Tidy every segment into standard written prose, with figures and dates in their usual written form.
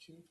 you.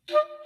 Thank you.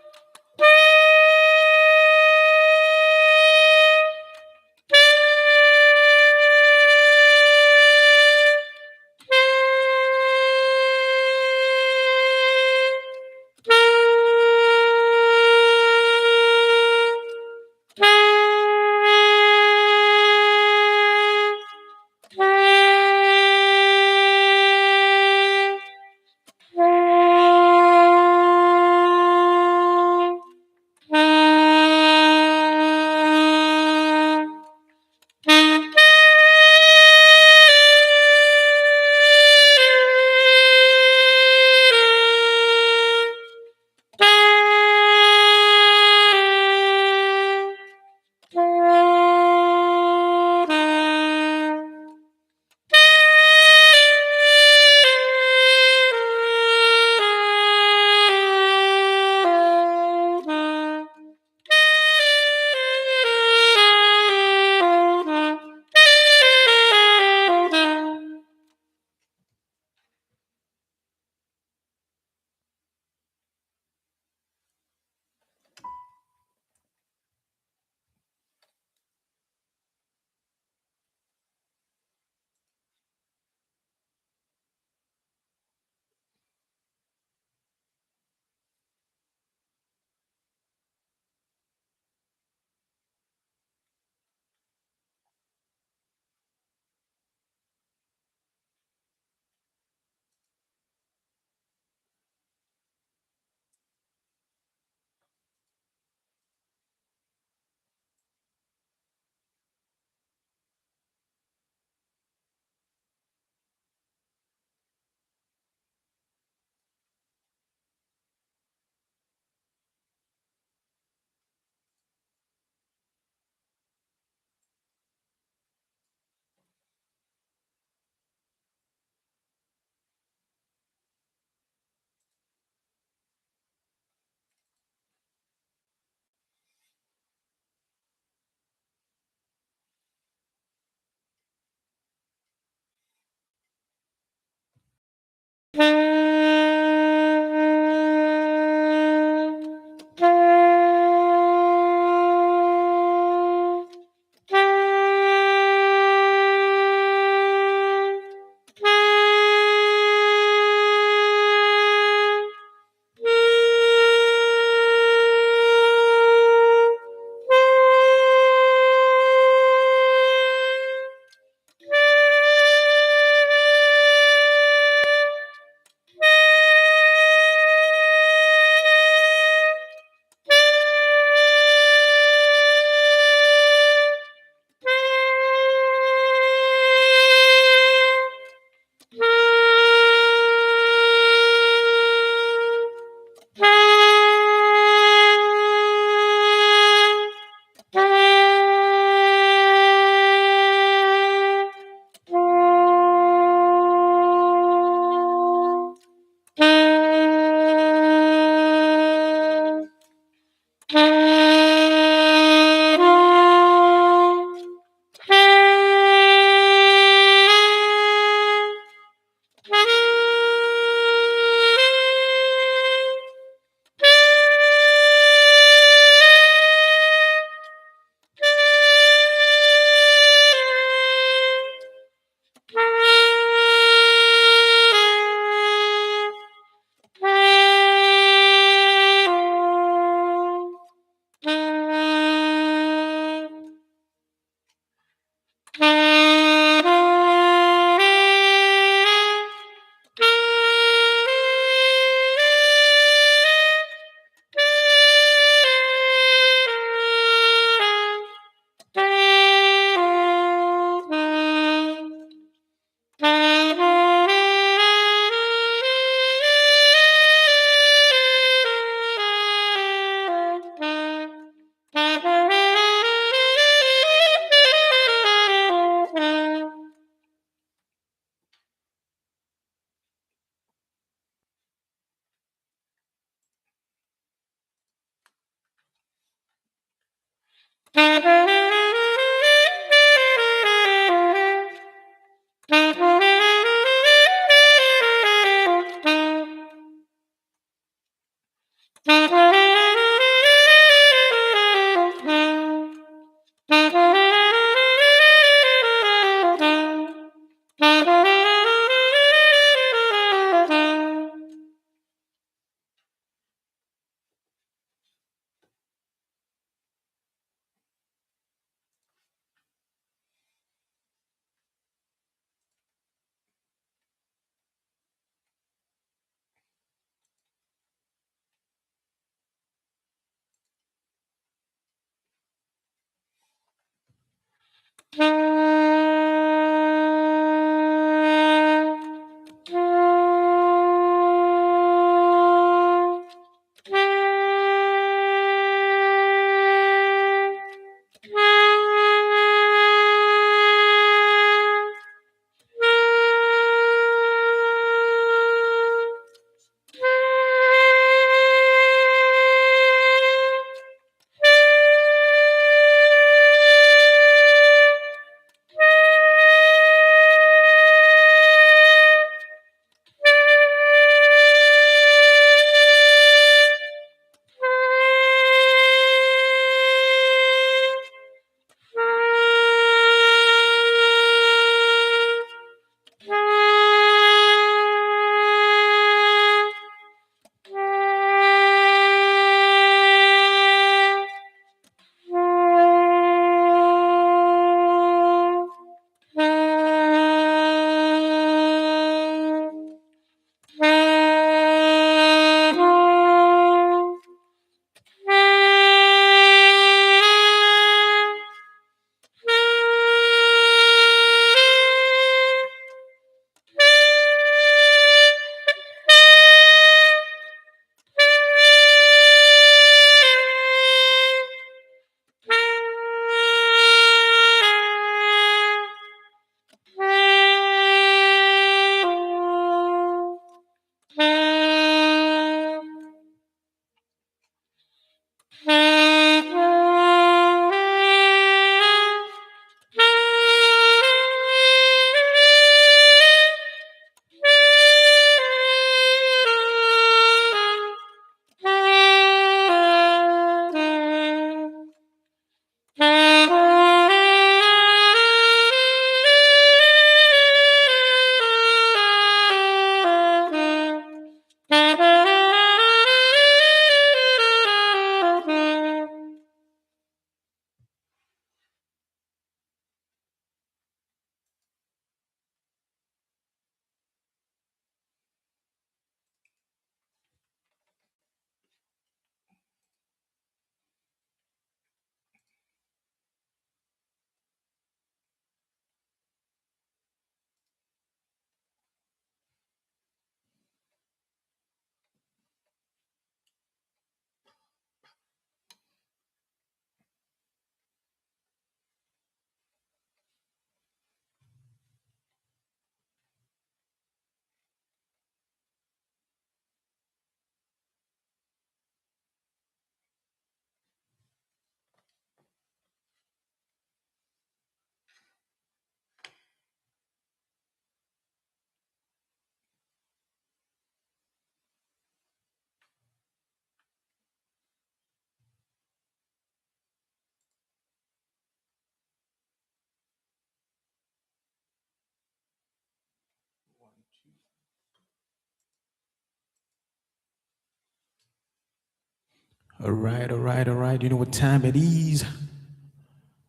All right. You know what time it is?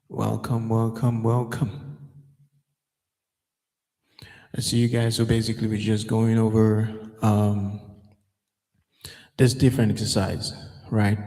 Welcome, welcome, welcome. I see you guys. So basically, we're just going over this different exercise, right?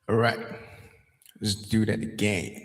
All right. Let's do that again.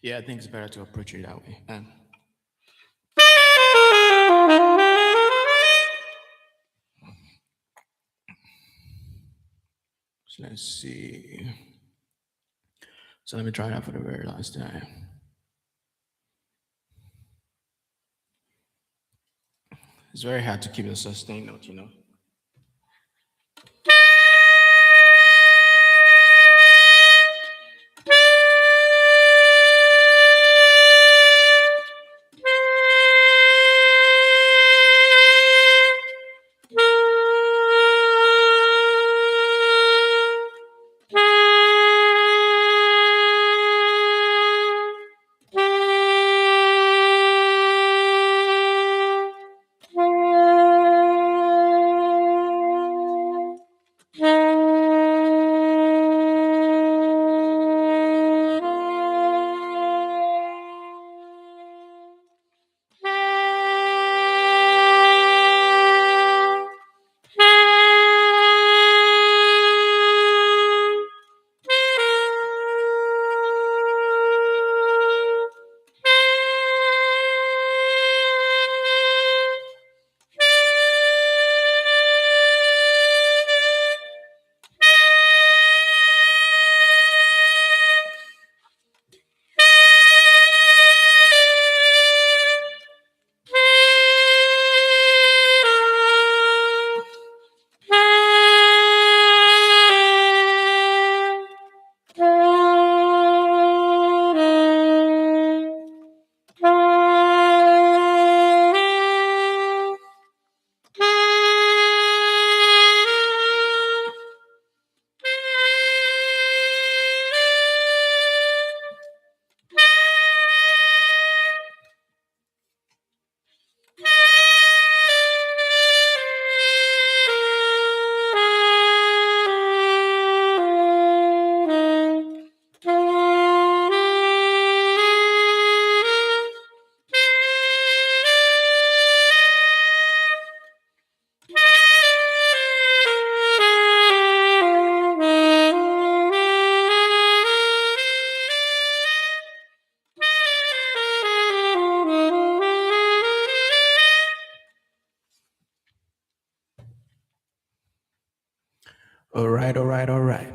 Yeah, I think it's better to approach it that way. So let's see. So let me try that for the very last time. It's very hard to keep a sustained note. All right, all right, all right.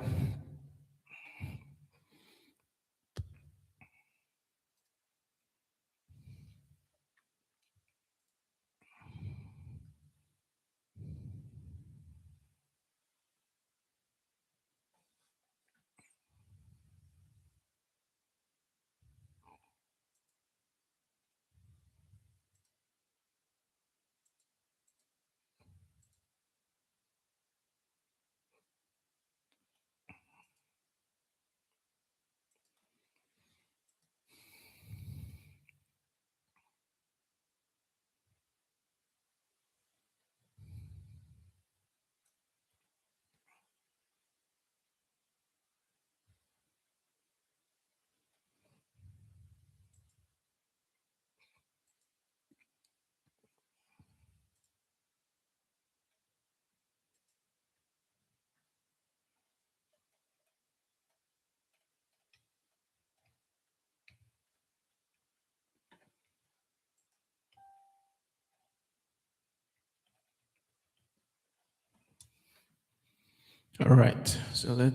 All right. So let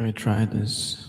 me try this.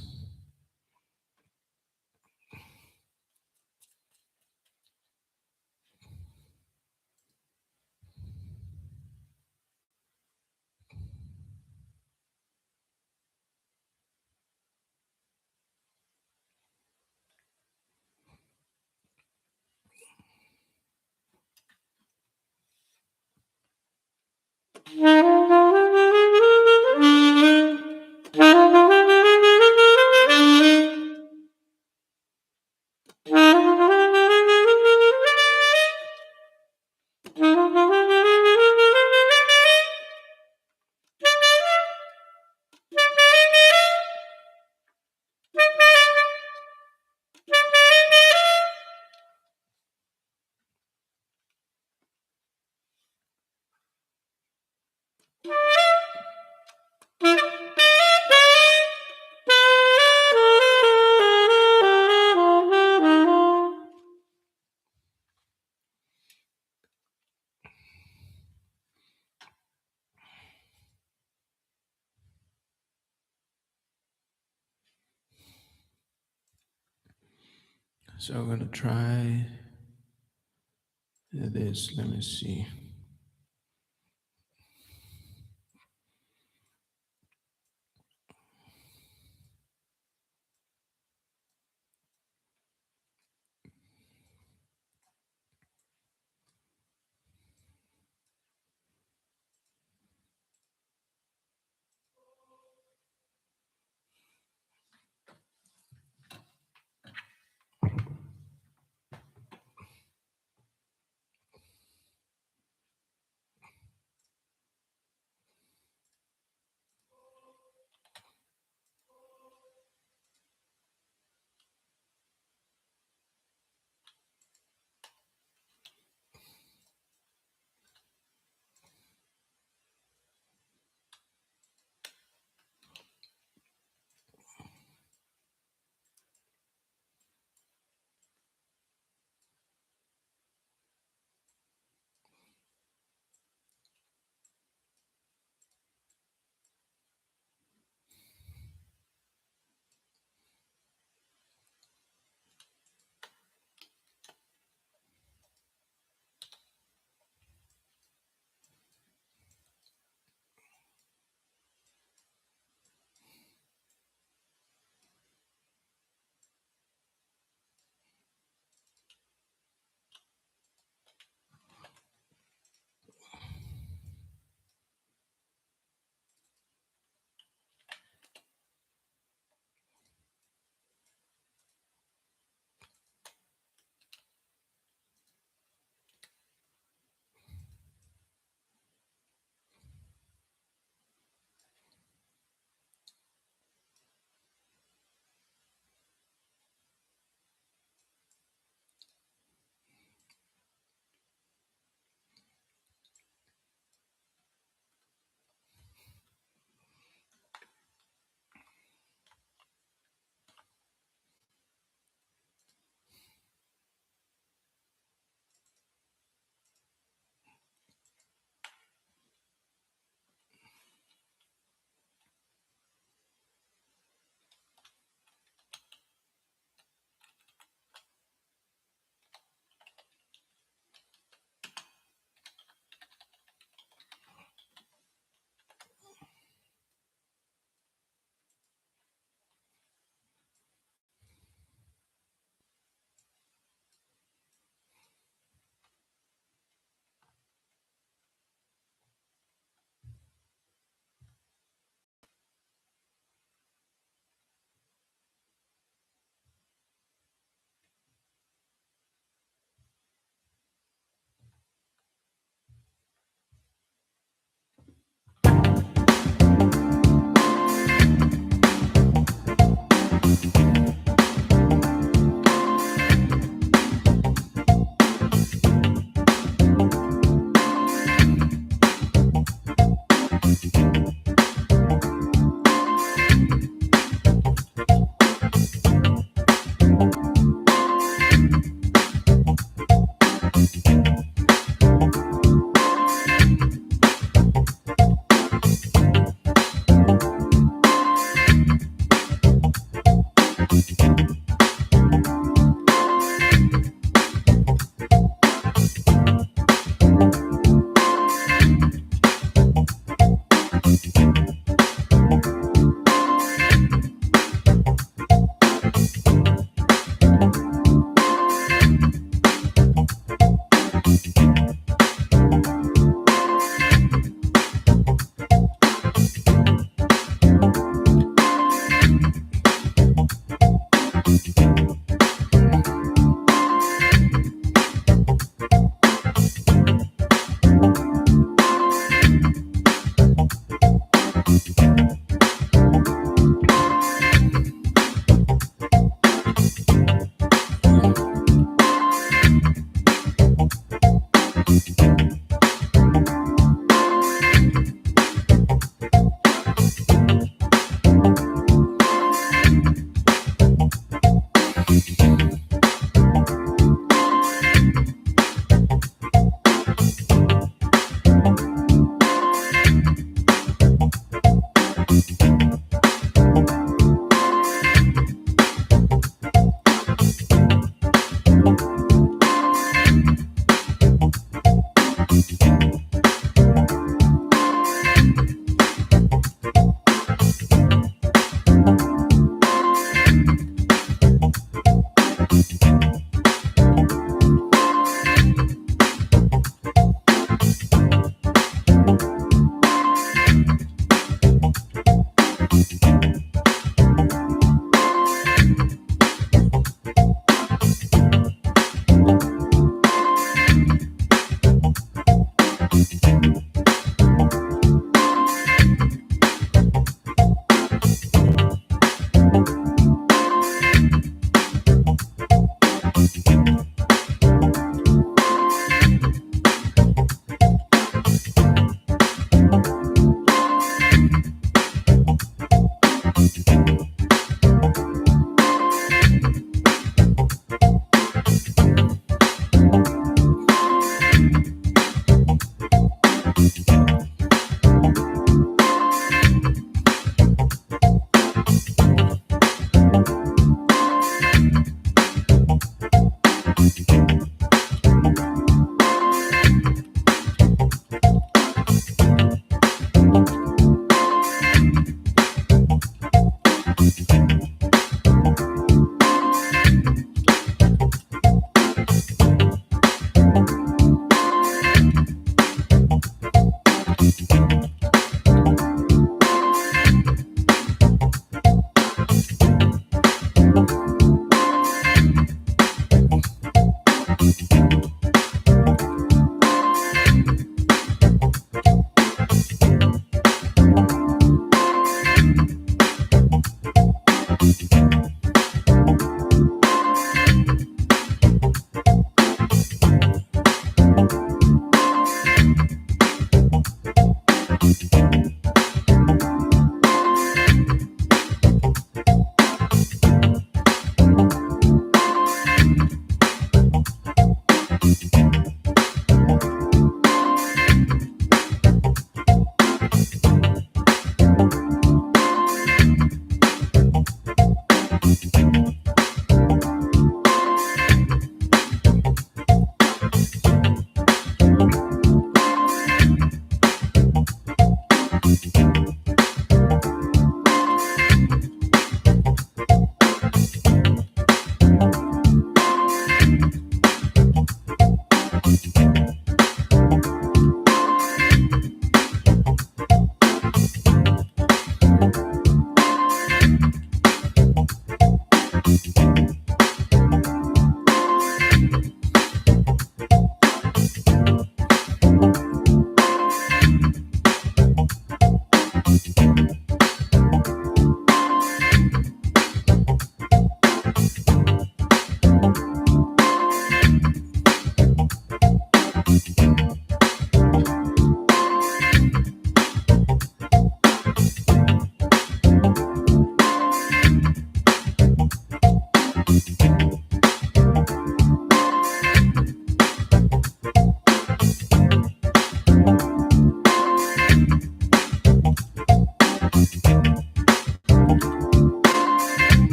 So I'm gonna try this. Let me see.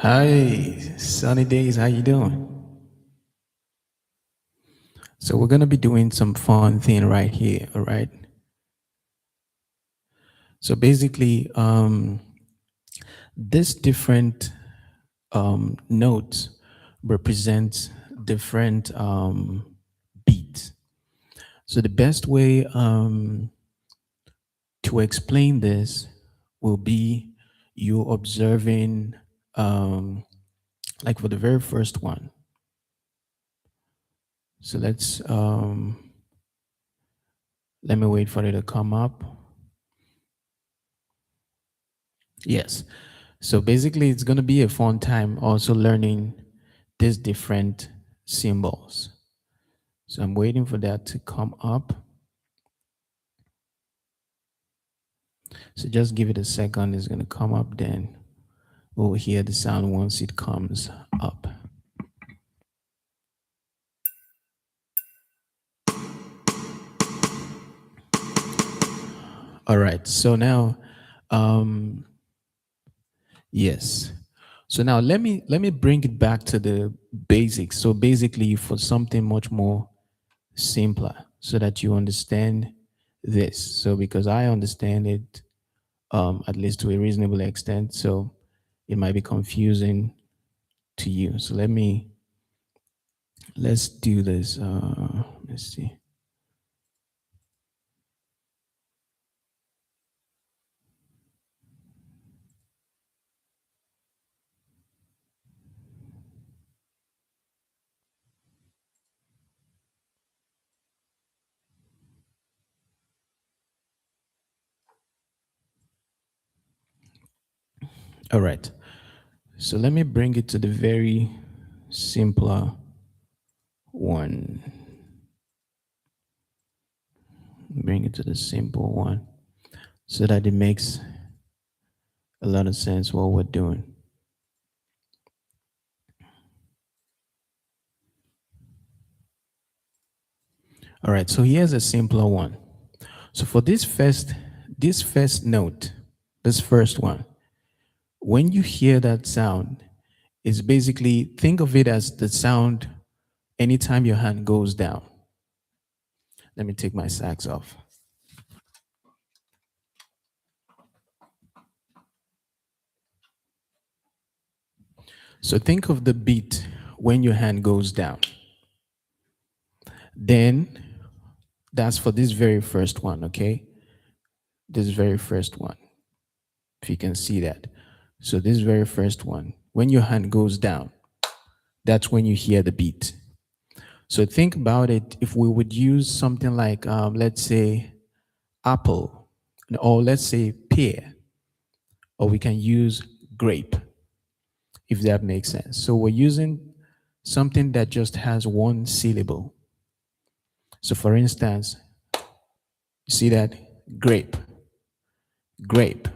Hi, sunny days. How you doing? So we're gonna be doing some fun thing right here. All right. So basically, this different notes represent different beats. So the best way to explain this will be you observing, like for the very first one. So let me wait for it to come up. Yes. So basically, it's going to be a fun time also learning these different symbols. So I'm waiting for that to come up. So just give it a second. It's going to come up, then we'll hear the sound once it comes up. All right. So now, um, yes. So now let me bring it back to the basics. So basically, for something much more simpler, so that you understand this. So because I understand it, at least to a reasonable extent, so it might be confusing to you. So let's do this. Let's see. All right. So let me bring it to the very simpler one. Bring it to the simple one so that it makes a lot of sense what we're doing. All right. So here's a simpler one. So for this first note, this first one, when you hear that sound, it's basically think of it as the sound anytime your hand goes down. Let me take my sax off. So think of the beat when your hand goes down. Then that's for this very first one, okay? This very first one, if you can see that. So this very first one, when your hand goes down, that's when you hear the beat. So think about it. If we would use something like, let's say, apple, or let's say pear, or we can use grape, if that makes sense. So we're using something that just has one syllable. So for instance, you see that grape, grape,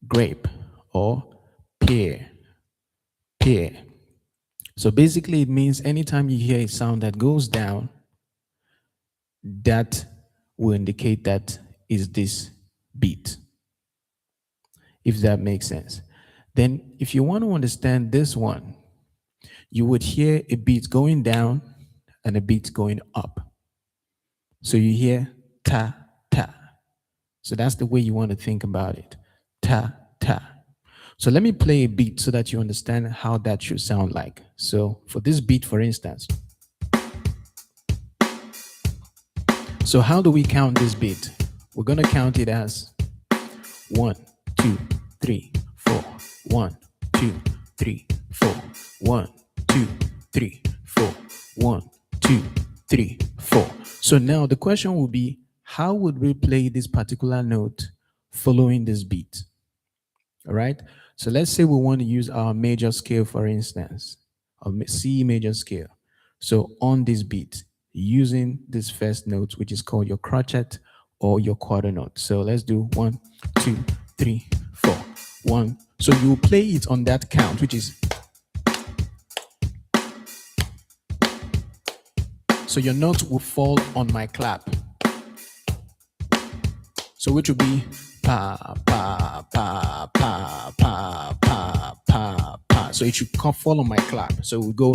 grape, or pear, pear. So basically, it means anytime you hear a sound that goes down, that will indicate that is this beat, if that makes sense. Then, if you want to understand this one, you would hear a beat going down and a beat going up. So you hear ta, ta. So that's the way you want to think about it. Ta, ta. So let me play a beat so that you understand how that should sound like. So for this beat, for instance, so how do we count this beat? We're going to count it as 1, 2, 3, 4. 1, 2, 3, 4. 1, 2, 3, 4. 1, 2, 3, 4. So now the question will be, how would we play this particular note following this beat? All right. So let's say we want to use our major scale, for instance, a C major scale. So on this beat, using this first note, which is called your crotchet or your quarter note. So let's do 1, 2, 3, 4. 1. So you play it on that count, which is, so your note will fall on my clap. So which will be pa pa pa pa pa pa pa pa. So it should follow my clap. So we go.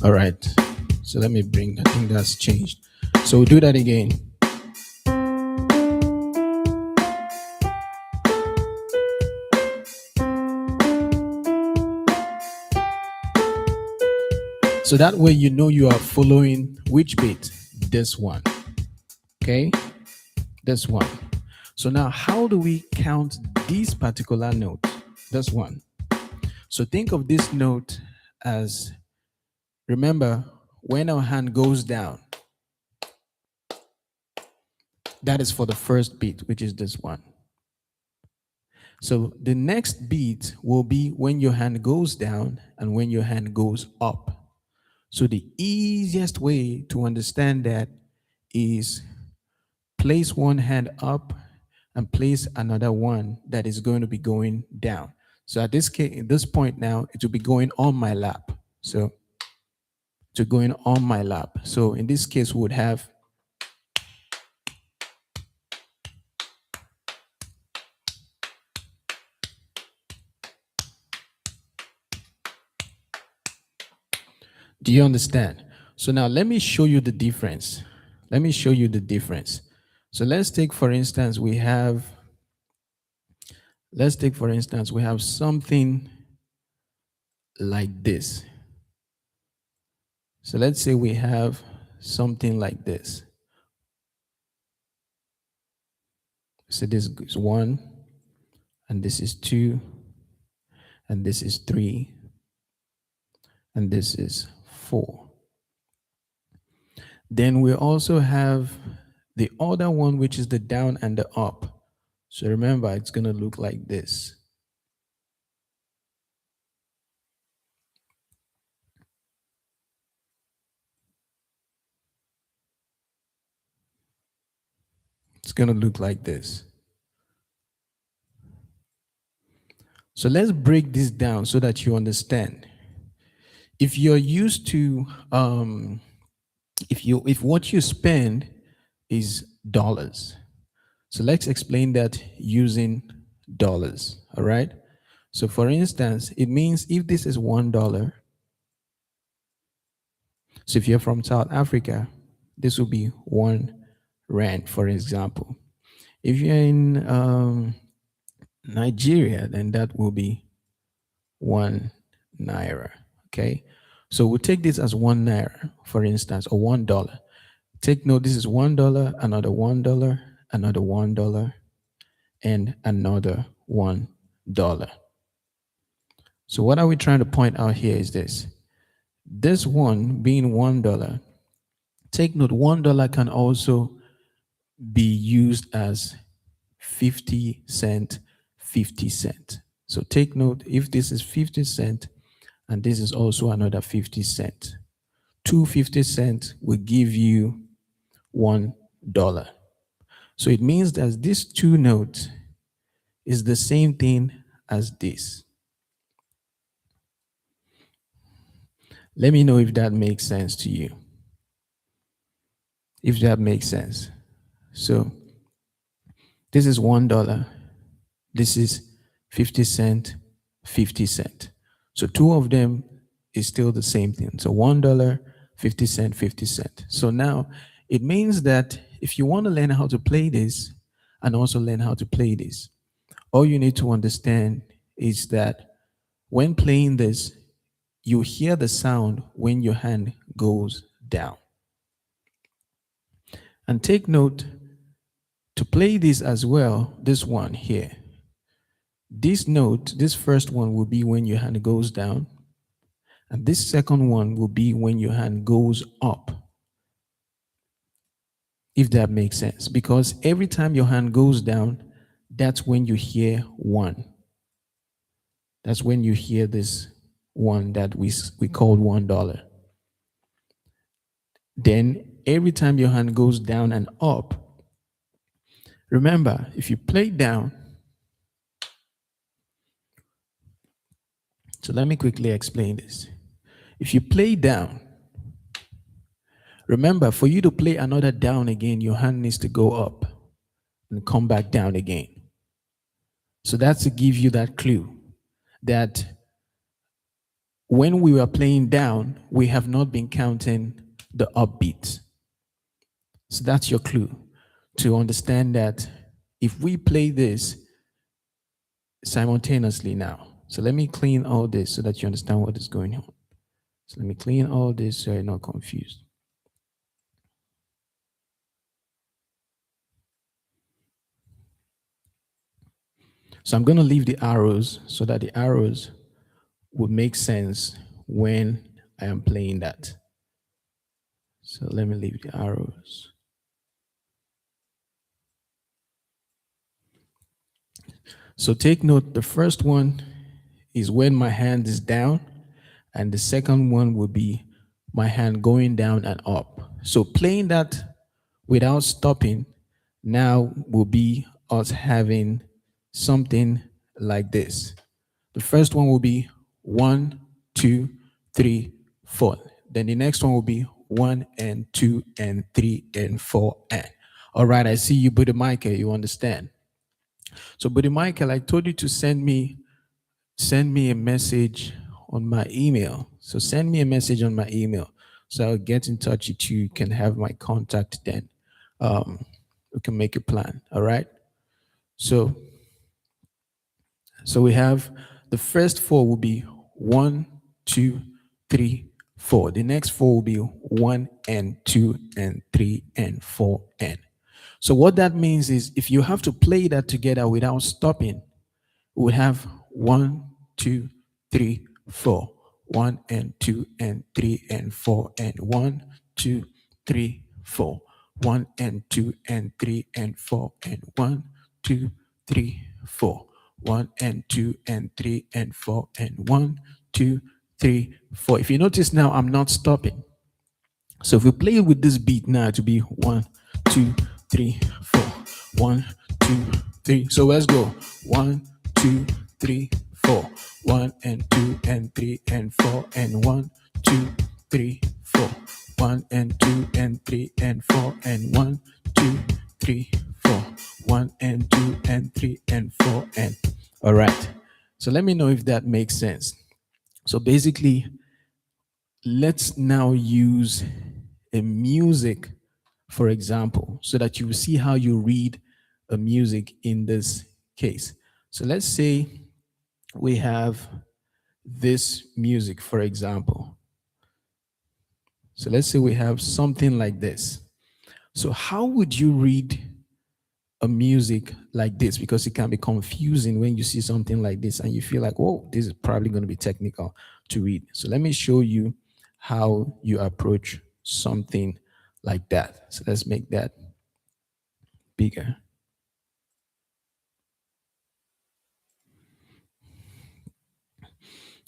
All right. So let me bring, I think that's changed. So we'll do that again. So that way you know you are following which beat? This one. Okay? This one. So now how do we count this particular note? This one. So think of this note as, remember, when our hand goes down, that is for the first beat, which is this one. So the next beat will be when your hand goes down and when your hand goes up. So the easiest way to understand that is place one hand up and place another one that is going to be going down. So at this point now, it will be going on my lap. So to going on my lap. So in this case, we would have. Do you understand? So now let me show you the difference. Let me show you the difference. So let's take, for instance, we have something like this. So let's say we have something like this. So this is 1, and this is 2, and this is 3, and this is 4. Then we also have the other one, which is the down and the up. So remember, it's going to look like this. It's going to look like this. So let's break this down so that you understand. If you're used to, if what you spend is dollars, so let's explain that using dollars, all right? So for instance, it means if this is $1, so if you're from South Africa, this will be 1 rand, for example. If you're in Nigeria, then that will be 1 naira, okay? So we'll take this as 1 naira, for instance, or $1. Take note, this is $1, another $1, another $1, and another $1. So what are we trying to point out here is this. This one being $1, take note, $1 can also be used as 50 cent, 50 cent. So take note, if this is 50 cent and this is also another 50 cent, 250 cents will give you $1. So it means that this 2 notes is the same thing as this. Let me know if that makes sense to you. If that makes sense. So this is $1. This is 50 cent, 50 cent. So 2 of them is still the same thing. So $1, 50 cent, 50 cent. So now it means that if you want to learn how to play this and also learn how to play this, all you need to understand is that when playing this, you hear the sound when your hand goes down. And take note, to play this as well, this one here, this note, this first one will be when your hand goes down, and this second one will be when your hand goes up. If that makes sense, because every time your hand goes down, that's when you hear 1. That's when you hear this 1 that we called $1. Then every time your hand goes down and up, remember, if you play down, so let me quickly explain this. If you play down, remember, for you to play another down again, your hand needs to go up and come back down again. So that's to give you that clue that when we were playing down, we have not been counting the upbeat. So that's your clue to understand that if we play this simultaneously now. So let me clean all this so that you understand what is going on. So let me clean all this so you're not confused. So I'm going to leave the arrows so that the arrows would make sense when I am playing that. So let me leave the arrows. So take note, the first one is when my hand is down, and the second one will be my hand going down and up. So playing that without stopping now will be us having something like this. The first one will be 1, 2, 3, 4. Then the next one will be 1 and 2 and 3 and 4 and. All right, I see you, Buddy Michael. You understand? So, Buddy Michael, I told you to send me a message on my email. So send me a message on my email. So I'll get in touch with you. You can have my contact then. We can make a plan. All right. So we have the first four will be 1, 2, 3, 4. The next four will be 1 and 2 and 3 and 4 and. So what that means is if you have to play that together without stopping, we have 1, 2, 3, 4. 1 and 2 and 3 and 4 and 1, 2, 3, 4. 1 and 2 and 3 and 4 and 1, 2, 3, 4. 1 and 2 and 3 and 4 and 1, 2, 3, 4. If you notice now, I'm not stopping. So if we play with this beat now, to be 1, 2, 3, 4. 1, 2, 3. So let's go. 1, 2, 3, 4. 1 and 2 and 3 and 4 and 1, 2, 3, 4. 1 and 2 and 3 and 4 and 1, 2, 3, 4. 1 and 2 and 3 and 4 and. All right. So let me know if that makes sense. So basically, let's now use a music, for example, so that you will see how you read a music in this case. So let's say we have this music, for example. So let's say we have something like this. So how would you read a music like this? Because it can be confusing when you see something like this and you feel like, whoa, this is probably going to be technical to read. So let me show you how you approach something like that. So let's make that bigger.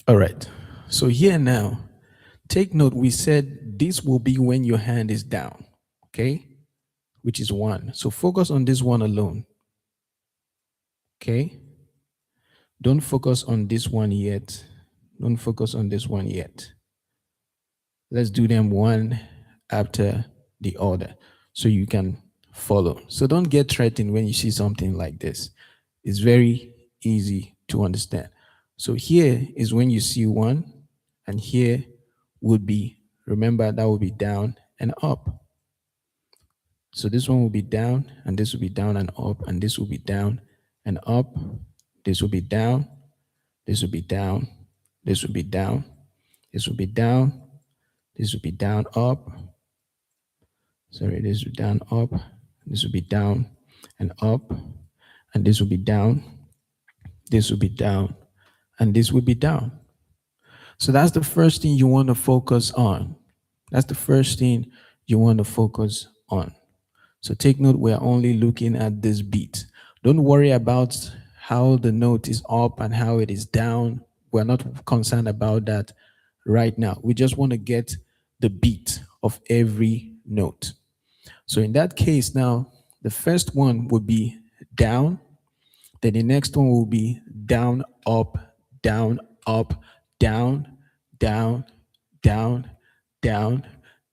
All right. So here now, take note, we said this will be when your hand is down, okay? Which is 1. So focus on this one alone, okay? Don't focus on this one yet. Don't focus on this one yet. Let's do them one after the other so you can follow. So don't get threatened when you see something like this. It's very easy to understand. So here is when you see 1, and here would be, remember, that would be down and up. So this one will be down, and this will be down and up, and this will be down and up. This will be down, this will be down, this will be down, this will be down, this will be down, up. Sorry, this will be down, up. This will be down and up, and this will be down. This will be down, and this will be down. So that's the first thing you want to focus on. That's the first thing you want to focus on. So take note, we're only looking at this beat. Don't worry about how the note is up and how it is down. We're not concerned about that right now. We just want to get the beat of every note. So in that case now, the first one would be down, then the next one will be down, up, down, up, down, down, down, down,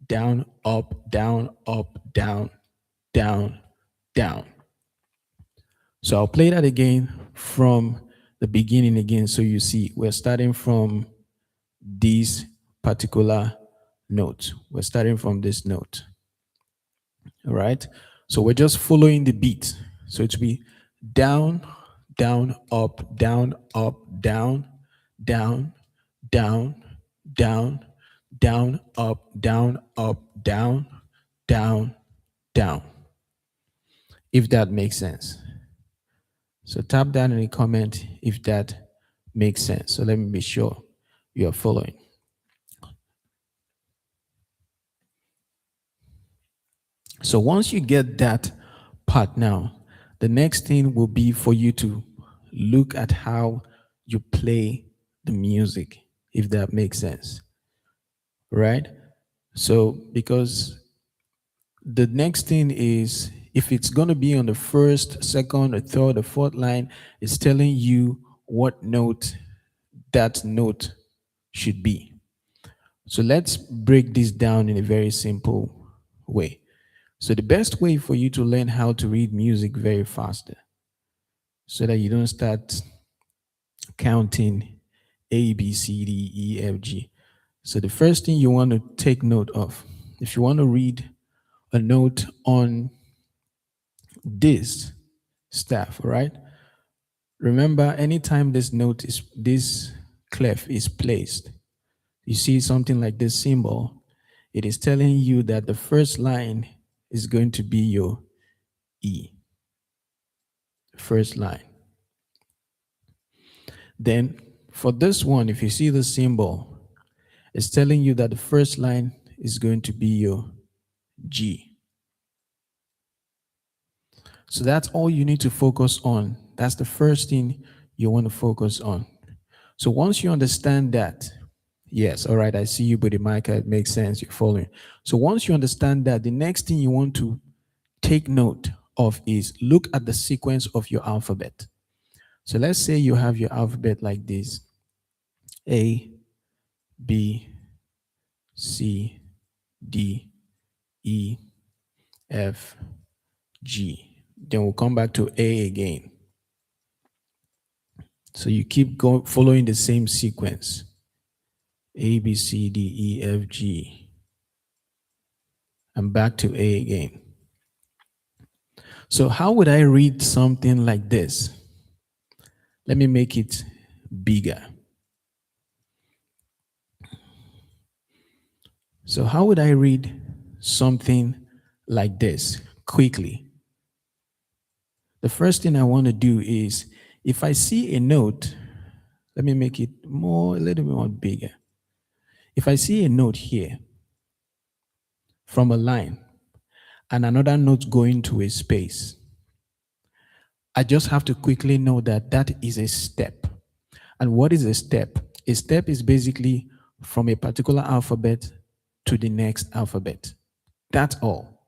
down, up, down, up, down, down, down. So I'll play that again from the beginning again. So you see, we're starting from this particular note. We're starting from this note. All right. So we're just following the beat. So it will be down, down, up, down, down, down, down, down, down, up, down, down, down. If that makes sense. So tap down in the comment if that makes sense. So let me be sure you are following. So once you get that part now, the next thing will be for you to look at how you play the music, if that makes sense. Right? So because the next thing is if it's going to be on the first, second, or third, or fourth line, it's telling you what note that note should be. So let's break this down in a very simple way. So the best way for you to learn how to read music very faster, so that you don't start counting A, B, C, D, E, F, G. So the first thing you want to take note of, if you want to read a note on this staff, right? Remember, anytime this clef is placed, you see something like this symbol, it is telling you that the first line is going to be your E. First line. Then for this one, if you see the symbol, it's telling you that the first line is going to be your G. So that's all you need to focus on. That's the first thing you want to focus on. So once you understand that, yes, all right, I see you, Buddy Micah, it makes sense, you're following. So once you understand that, the next thing you want to take note of is look at the sequence of your alphabet. So let's say you have your alphabet like this: A, B, C, D, E, F, G. Then we'll come back to A again. So you keep going, following the same sequence: A, B, C, D, E, F, G, and back to A again. So how would I read something like this? Let me make it bigger. So how would I read something like this quickly? The first thing I want to do is, if I see a note, let me make it a little bit more bigger. If I see a note here from a line and another note going to a space, I just have to quickly know that that is a step. And what is a step? A step is basically from a particular alphabet to the next alphabet. That's all.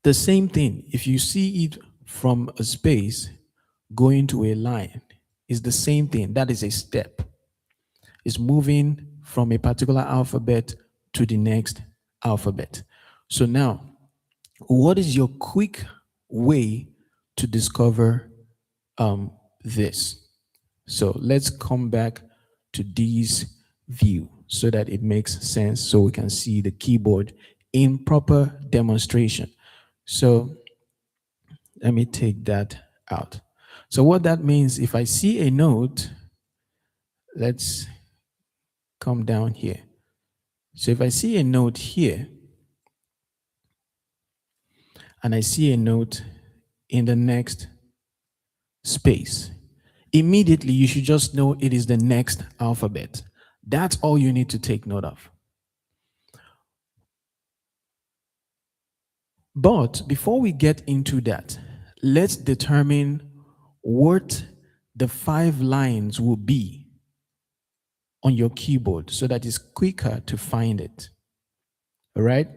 The same thing, if you see it from a space going to a line, is the same thing. That is a step. It's moving from a particular alphabet to the next alphabet. So now, what is your quick way to discover this? So let's come back to this view so that it makes sense, so we can see the keyboard in proper demonstration. So let me take that out. So what that means, if I see a note, let's come down here. So if I see a note here, and I see a note in the next space, immediately you should just know it is the next alphabet. That's all you need to take note of. But before we get into that, let's determine what the 5 lines will be on your keyboard so that it's quicker to find it. All right.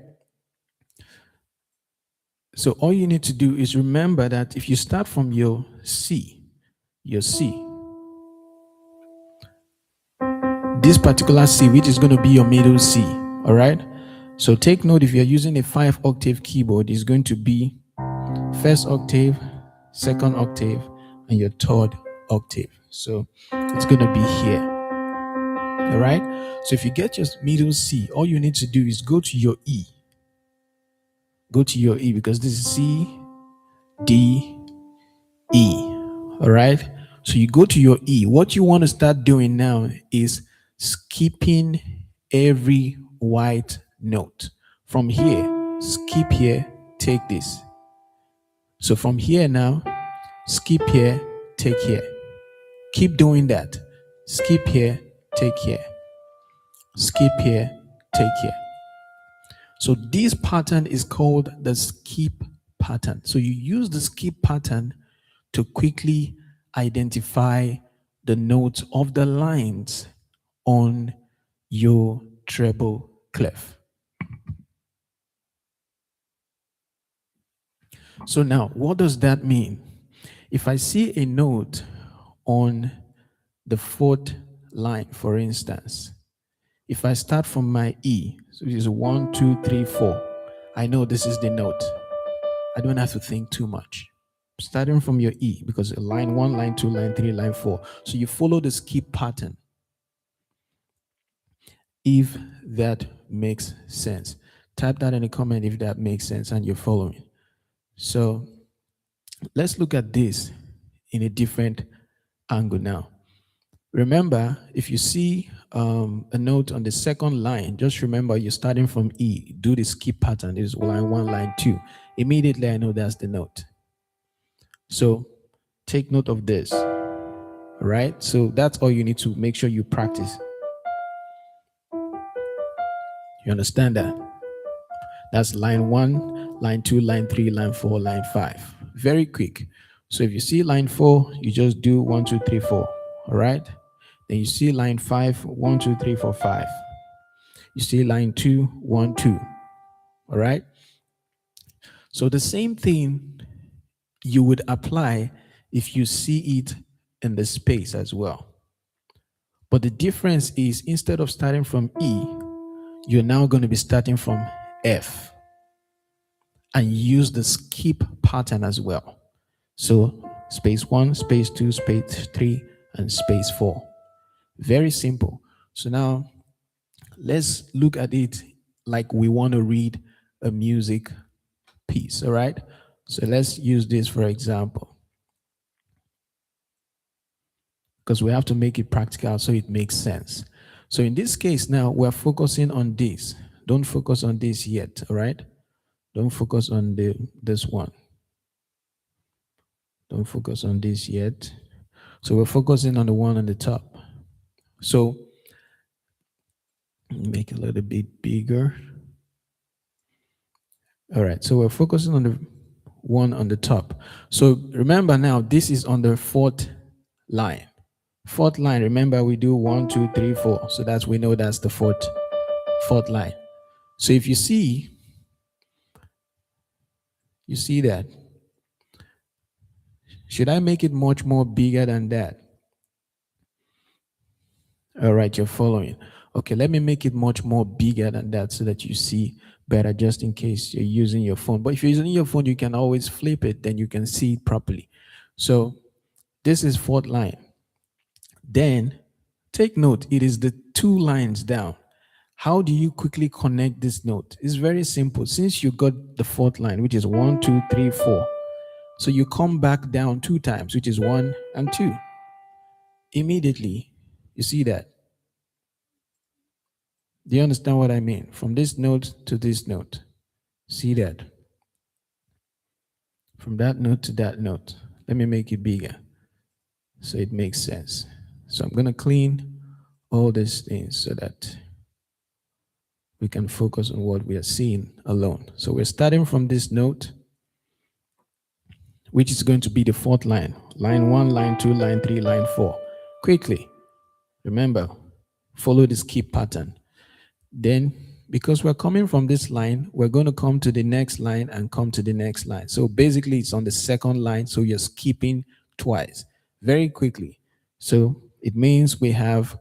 So all you need to do is remember that if you start from your C, this particular C, which is going to be your middle C, all right? So take note, if you're using a 5-octave keyboard, it's going to be first octave, second octave, and your third octave. So it's going to be here, all right? So if you get your middle C, all you need to do is go to your E. Go to your E, because this is C, D, E, all right? So you go to your E. What you want to start doing now is skipping every white note. From here, skip here, take this. So from here now, skip here, take here. Keep doing that. Skip here, take here. Skip here, take here. So this pattern is called the skip pattern. So you use the skip pattern to quickly identify the notes of the lines on your treble clef. So now, what does that mean? If I see a note on the fourth line, for instance, if I start from my E, so it is 1, 2, 3, 4, I know this is the note. I don't have to think too much. Starting from your E, because line 1, line 2, line 3, line 4. So you follow the skip pattern. If that makes sense. Type that in the comment if that makes sense and you're following. So let's look at this in a different angle now. Remember, if you see a note on the second line, just remember you're starting from E. Do the skip pattern. It is line 1, line 2. Immediately I know that's the note. So take note of this. All right? So that's all you need to make sure you practice. You understand that? That's line 1, line 2, line 3, line 4, line 5. Very quick. So if you see line 4, you just do 1, 2, 3, 4. All right? Then you see line 5, 1, 2, 3, 4, 5. You see line 2, 1, 2. All right? So the same thing you would apply if you see it in the space as well. But the difference is, instead of starting from E, you're now going to be starting from F and use the skip pattern as well. So space 1, space 2, space 3, and space 4. Very simple. So now let's look at it like we want to read a music piece, all right? So let's use this for example, because we have to make it practical so it makes sense. So in this case now, we're focusing on this. Don't focus on this yet, all right? Don't focus on this one. Don't focus on this yet. So we're focusing on the one on the top. So make it a little bit bigger. All right, so we're focusing on the one on the top. So remember now, this is on the fourth line. Fourth line, remember we do 1, 2, 3, 4. So that's, we know that's the fourth line. So if you see that. Should I make it much more bigger than that? All right, you're following. Okay, let me make it much more bigger than that so that you see better, just in case you're using your phone. But if you're using your phone, you can always flip it, then you can see it properly. So this is fourth line. Then take note, it is the 2 lines down. How do you quickly connect this note? It's very simple. Since you got the fourth line, which is 1, 2, 3, 4. So you come back down 2 times, which is 1 and 2. Immediately, you see that? Do you understand what I mean? From this note to this note. See that? From that note to that note. Let me make it bigger so it makes sense. So I'm going to clean all these things so that we can focus on what we are seeing alone. So we're starting from this note, which is going to be the fourth line. Line 1, line 2, line 3, line 4. Quickly, remember, follow the skip pattern. Then because we're coming from this line, we're going to come to the next line and come to the next line. So basically it's on the second line, so you're skipping twice very quickly. So it means we have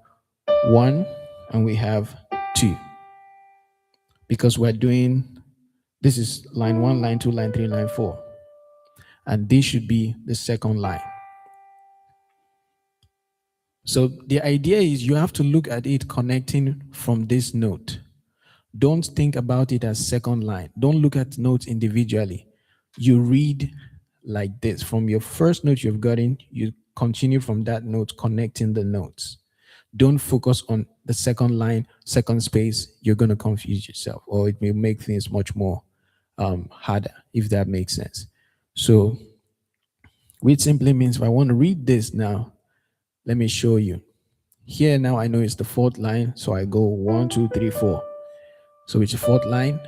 1 and we have 2, because we're doing, this is line 1, line 2, line 3, line 4, and this should be the second line. So the idea is you have to look at it connecting from this note. Don't think about it as second line. Don't look at notes individually. You read like this. From your first note you've gotten, you continue from that note, connecting the notes. Don't focus on the second line, second space. You're going to confuse yourself, or it may make things much more harder, if that makes sense. So which simply means if I want to read this now, let me show you. Here now I know it's the fourth line, so I go 1, 2, 3, 4. So it's the fourth line.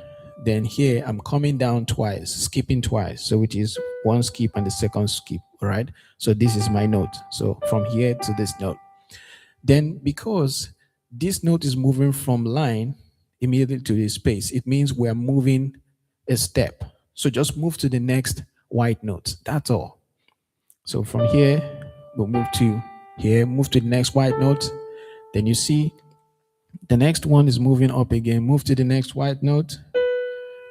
Then here I'm coming down twice, skipping twice. So which is one skip and the second skip. All right. So this is my note. So from here to this note. Then because this note is moving from line immediately to the space, it means we're moving a step. So just move to the next white note. That's all. So from here, we'll move to here, move to the next white note. Then you see the next one is moving up again. Move to the next white note.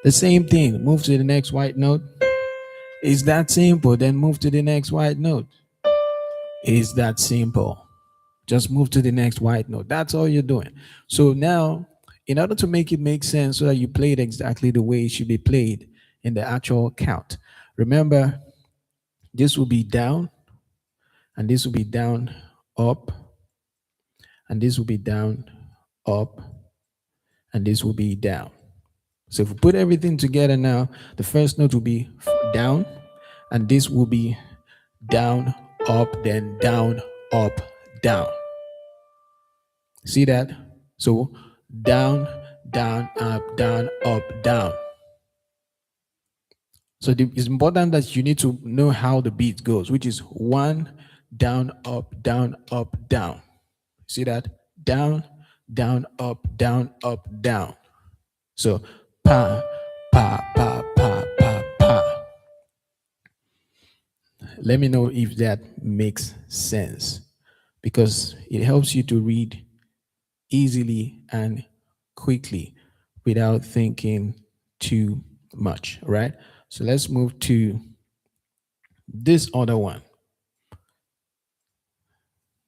The same thing. Move to the next white note. It's that simple. Then move to the next white note. It's that simple. Just move to the next white note. That's all you're doing. So now, in order to make it make sense so that you play it exactly the way it should be played in the actual count, remember, this will be down, and this will be down, up, and this will be down, up, and this will be down. So if we put everything together now, the first note will be down, and this will be down, up, then down, up, down. See that? So down, down, up, down, up, down. So it's important that you need to know how the beat goes, which is 1, down, up, down, up, down. See that? Down, down, up, down, up, down. So pa, pa, pa, pa, pa, pa. Let me know if that makes sense, because it helps you to read easily and quickly without thinking too much, right? So let's move to this other one.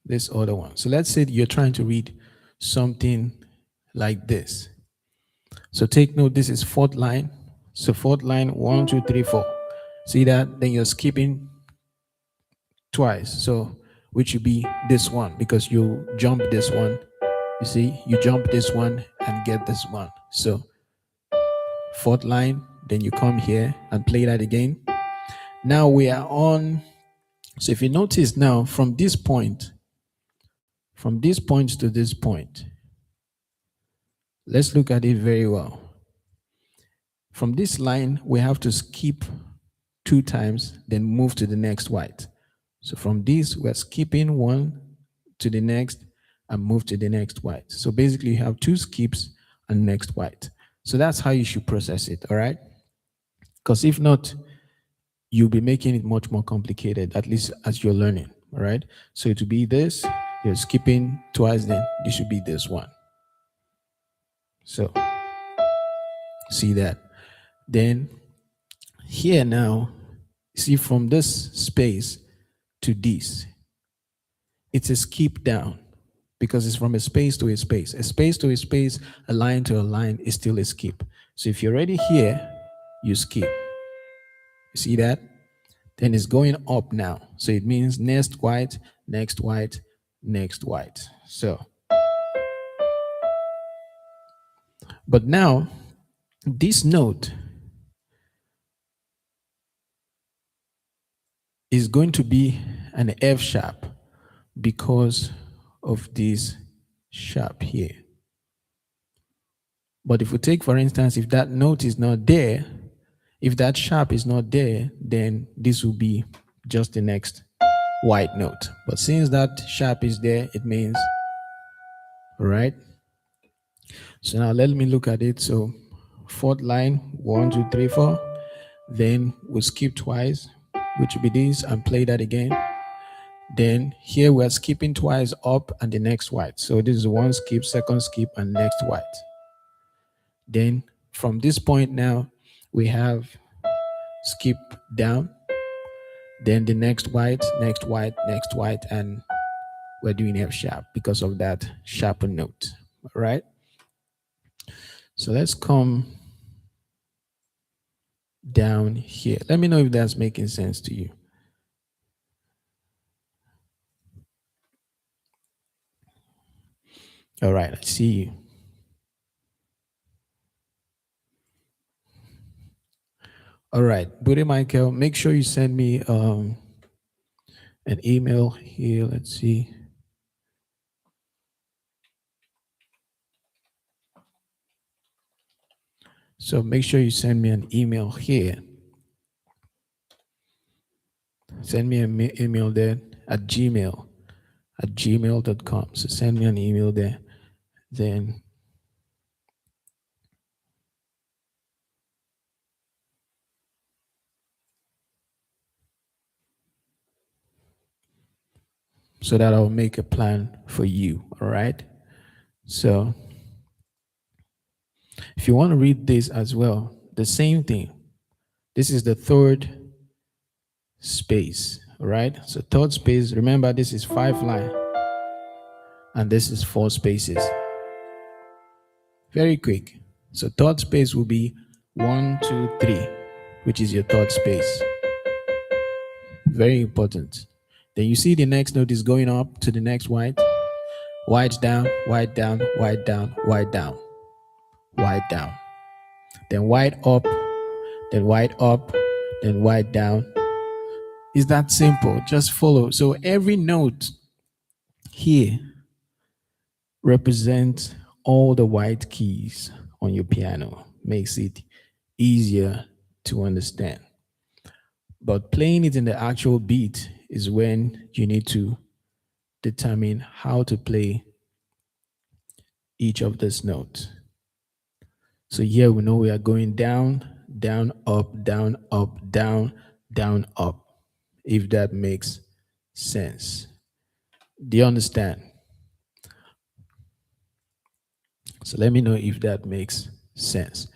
This other one. So let's say you're trying to read something like this. So take note, this is fourth line. So fourth line, 1, 2, 3, 4. See that? Then you're skipping twice. So which would be this one, because you jump this one. You see, you jump this one and get this one. So fourth line, then you come here and play that again. Now we are on. So if you notice now, from this point to this point, let's look at it very well. From this line, we have to skip 2 times, then move to the next white. So from this, we're skipping 1 to the next and move to the next white. So basically you have 2 skips and next white. So that's how you should process it, all right? Because if not, you'll be making it much more complicated, at least as you're learning, all right? So it will be this, you're skipping twice, then this should be this one. So see that? Then here now, see from this space to this, it's a skip down, because it's from a space to a space. A space to a space, a line to a line is still a skip. So if you're already here, you skip. You see that? Then it's going up now. So it means next white, next white, next white. So, but now this note is going to be an F sharp because of this sharp here. But if we take, for instance, if that note is not there, if that sharp is not there, then this will be just the next white note. But since that sharp is there, it means, all right? So now let me look at it. So fourth line, 1, 2, 3, 4. Then we'll skip twice, which will be this, and play that again. Then here we're skipping twice up and the next white. So this is one skip, second skip, and next white. Then from this point now, we have skip down, then the next white, next white, next white, and we're doing F sharp because of that sharper note. All right. So let's come down here. Let me know if that's making sense to you. All right, I see you. All right, Buddy Michael, make sure you send me an email here. Let's see. So make sure you send me an email here. Send me an email there at gmail.com. So send me an email there. Then so that I'll make a plan for you. All right. So if you want to read this as well, the same thing. This is the third space. All right. So third space, remember this is 5 line and this is 4 spaces. Very quick. So third space will be 1, 2, 3, which is your third space. Very important. Then you see the next note is going up to the next white. White down, white down, white down, white down, white down. Then white up, then white up, then white down. It's that simple. Just follow. So every note here represents all the white keys on your piano. Makes it easier to understand. But playing it in the actual beat is when you need to determine how to play each of these notes. So here we know we are going down, down, up, down, up, down, down, up, if that makes sense. Do you understand? So let me know if that makes sense.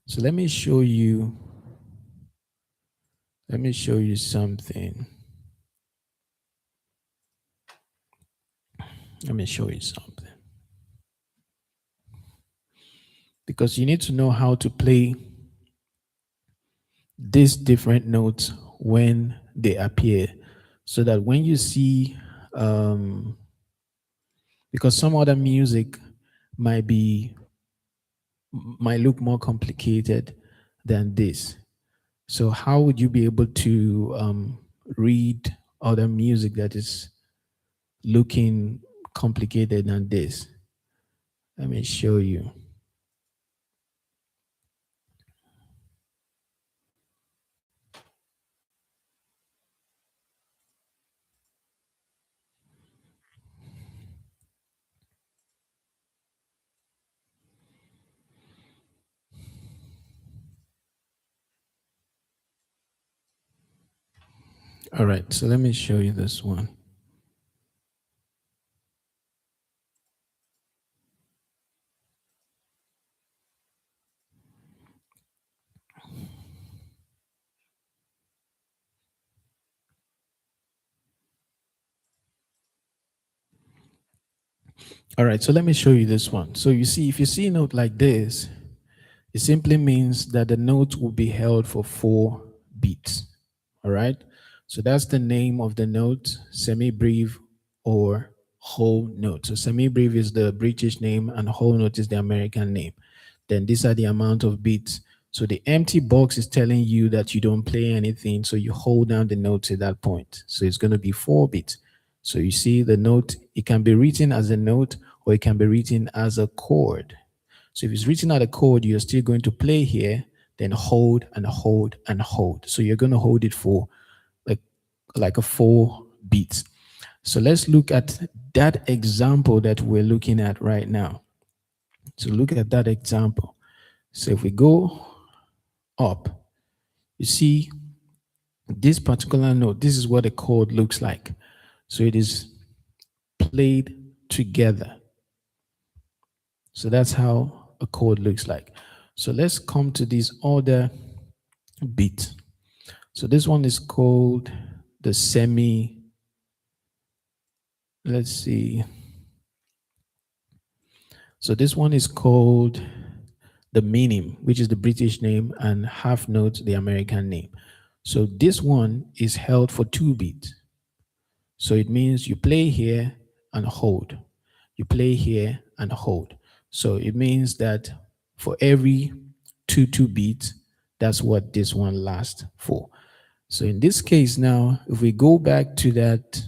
So let me show you something. Let me show you something. Because you need to know how to play these different notes when they appear, so that when you see, because some other music might look more complicated than this. So how would you be able to read other music that is looking complicated than this? Let me show you. All right, so let me show you this one. All right, so let me show you this one. So you see, if you see a note like this, it simply means that the note will be held for 4 beats. All right, so that's the name of the note, semi-breve or whole note. So semi-breve is the British name and whole note is the American name. Then these are the amount of beats. So the empty box is telling you that you don't play anything, so you hold down the notes at that point. So it's going to be 4 beats. So you see the note, it can be written as a note or it can be written as a chord. So if it's written as a chord, you're still going to play here, then hold and hold and hold. So you're going to hold it for like a 4 beats. So let's look at that example that we're looking at right now. So look at that example. So if we go up, you see this particular note, this is what a chord looks like. So it is played together. So that's how a chord looks like. So let's come to this other beat. So this one is called the semi, let's see. So this one is called the minim, which is the British name, and half note, the American name. So this one is held for 2 beats. So it means you play here and hold. You play here and hold. So it means that for every 2 beats, that's what this one lasts for. So in this case now, if we go back to that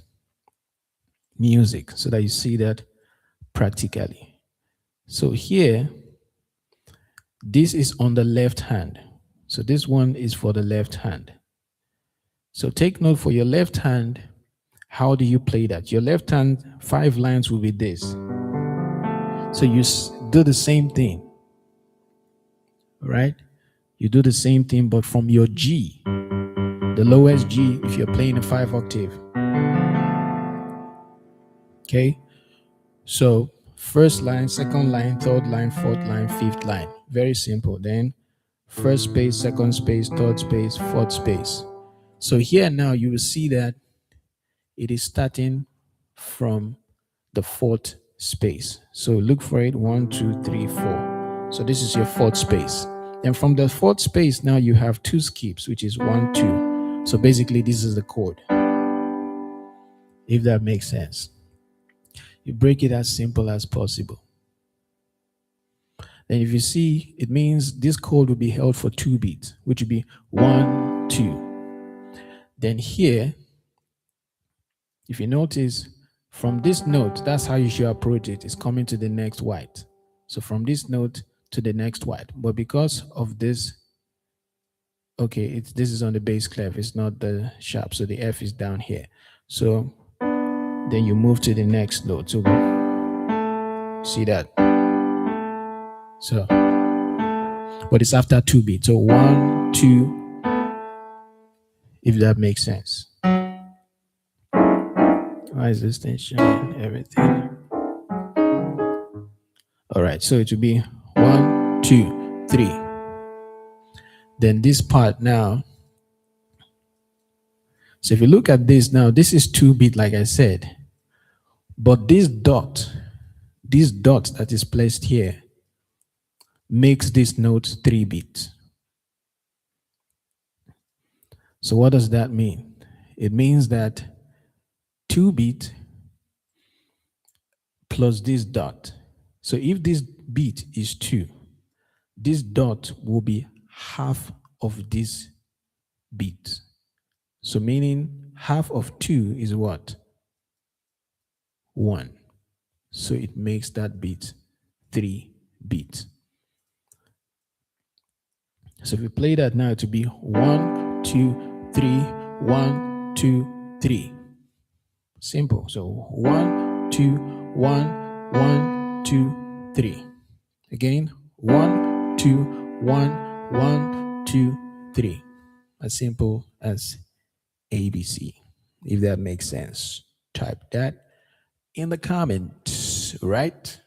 music so that you see that practically. So here, this is on the left hand. So this one is for the left hand. So take note for your left hand, how do you play that? Your left hand, 5 lines will be this. So you do the same thing, right? You do the same thing, but from your G, the lowest G, if you're playing a 5 octave. Okay? So first line, second line, third line, fourth line, fifth line. Very simple. Then first space, second space, third space, fourth space. So here now you will see that it is starting from the 4th space. So look for it, 1, 2, 3, 4. So this is your 4th space. And from the 4th space, now you have 2 skips, which is 1, 2. So basically this is the chord, if that makes sense. You break it as simple as possible. Then if you see, it means this chord will be held for 2 beats, which would be 1, 2. Then here, if you notice, from this note, that's how you should approach it. It's coming to the next white. So from this note to the next white. But because of this, okay, this is on the bass clef. It's not the sharp. So the F is down here. So then you move to the next note. So see that? So, but it's after 2 beats. So 1, 2, if that makes sense. Why is this thing showing everything? All right, so it will be 1, 2, 3. Then this part now. So if you look at this now, this is 2 beat, like I said. But this dot that is placed here makes this note 3 beats. So what does that mean? It means that 2 beat plus this dot. So if this beat is 2, this dot will be half of this beat. So meaning half of 2 is what? 1. So it makes that beat 3 beats. So if we play that now, to be 1, 2, 3, 1, 2, 3. Simple. So 1, 2, 1, 1, 2, 3. Again, 1, 2, 1, 1, 2, 3. As simple as ABC. If that makes sense, type that in the comments, right?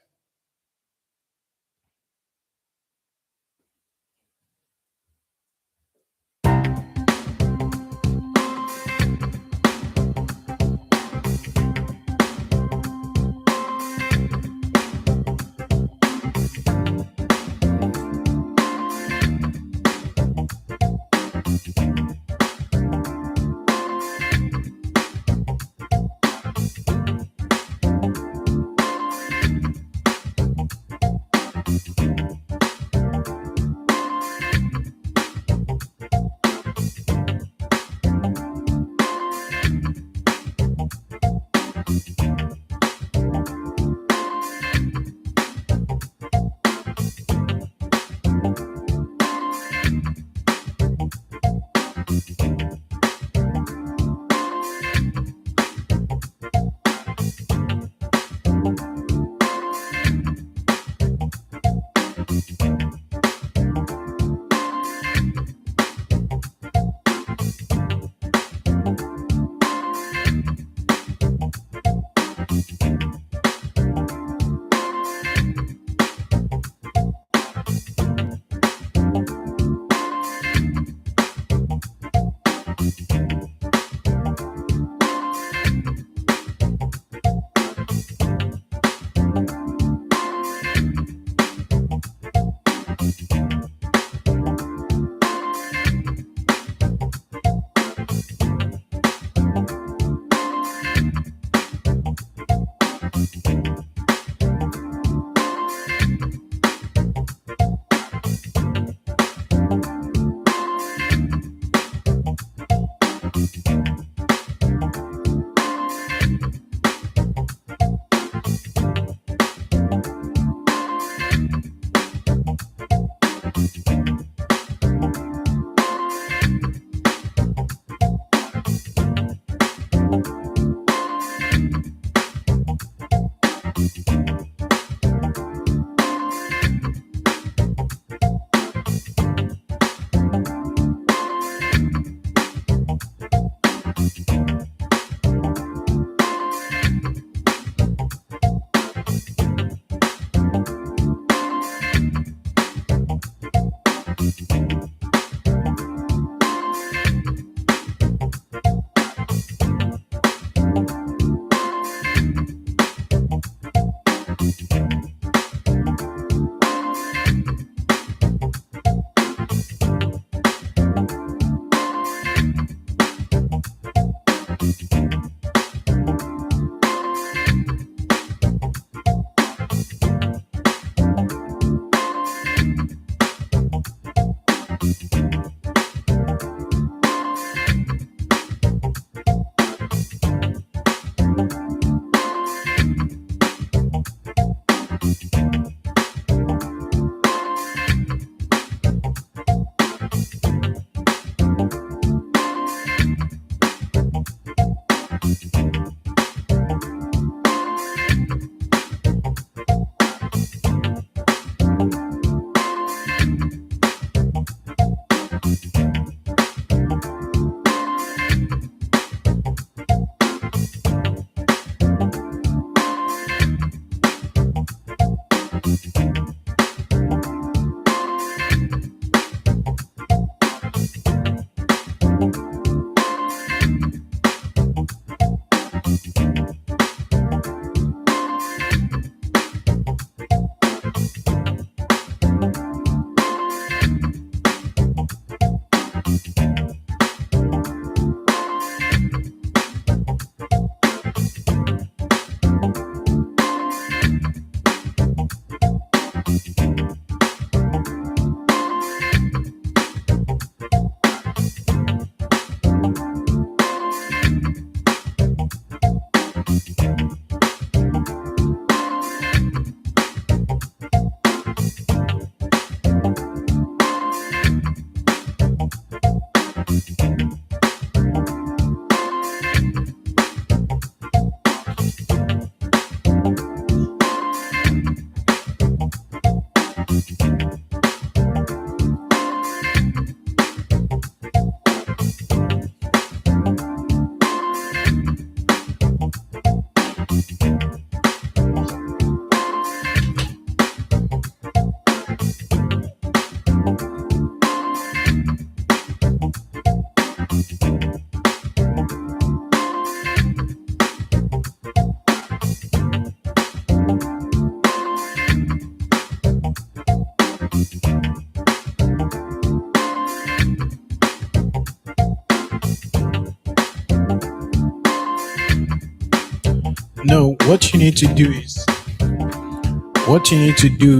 No, what you need to do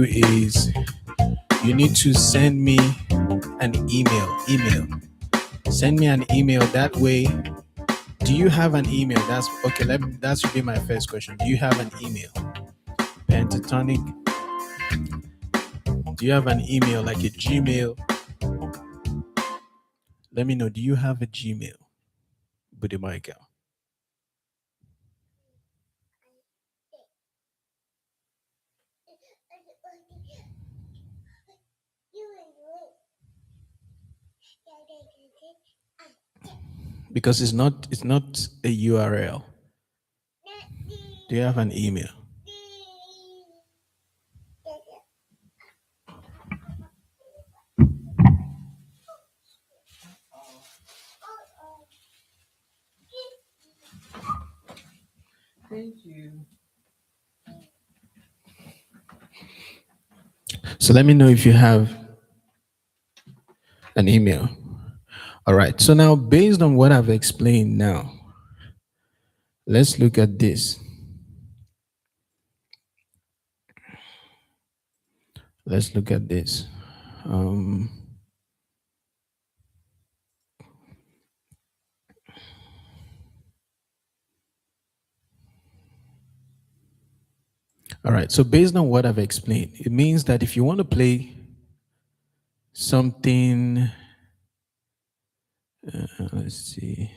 is you need to send me an email. Send me an email that way. Do you have an email? That's okay. That should be my first question. Do you have an email? Pentatonic. Do you have an email like a Gmail? Let me know. Do you have a Gmail? Buddy Michael. Because it's not a URL. Do you have an email? Thank you. So let me know if you have an email. All right. So now, based on what I've explained now, let's look at this. Let's look at this. Um, all right. So based on what I've explained, it means that if you want to play something, let's see.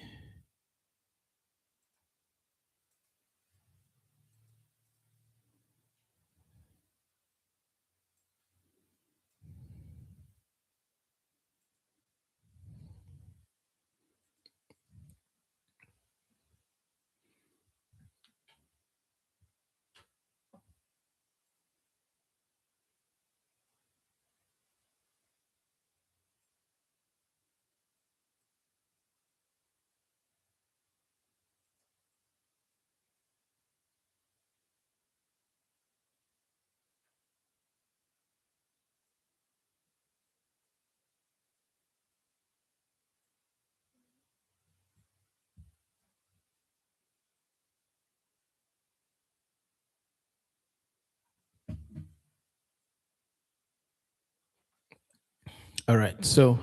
All right. So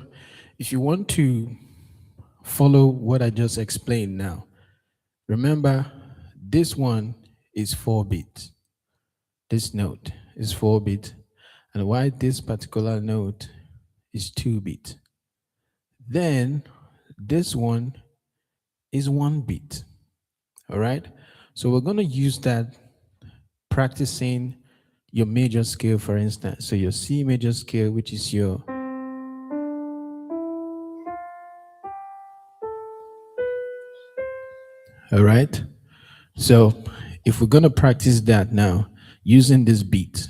if you want to follow what I just explained now, remember this one is 4 bit. This note is 4 bit. And why this particular note is 2 bit. Then this one is 1 bit. All right. So we're going to use that practicing your major scale, for instance. So your C major scale, which is your, all right. So if we're going to practice that now using this beat,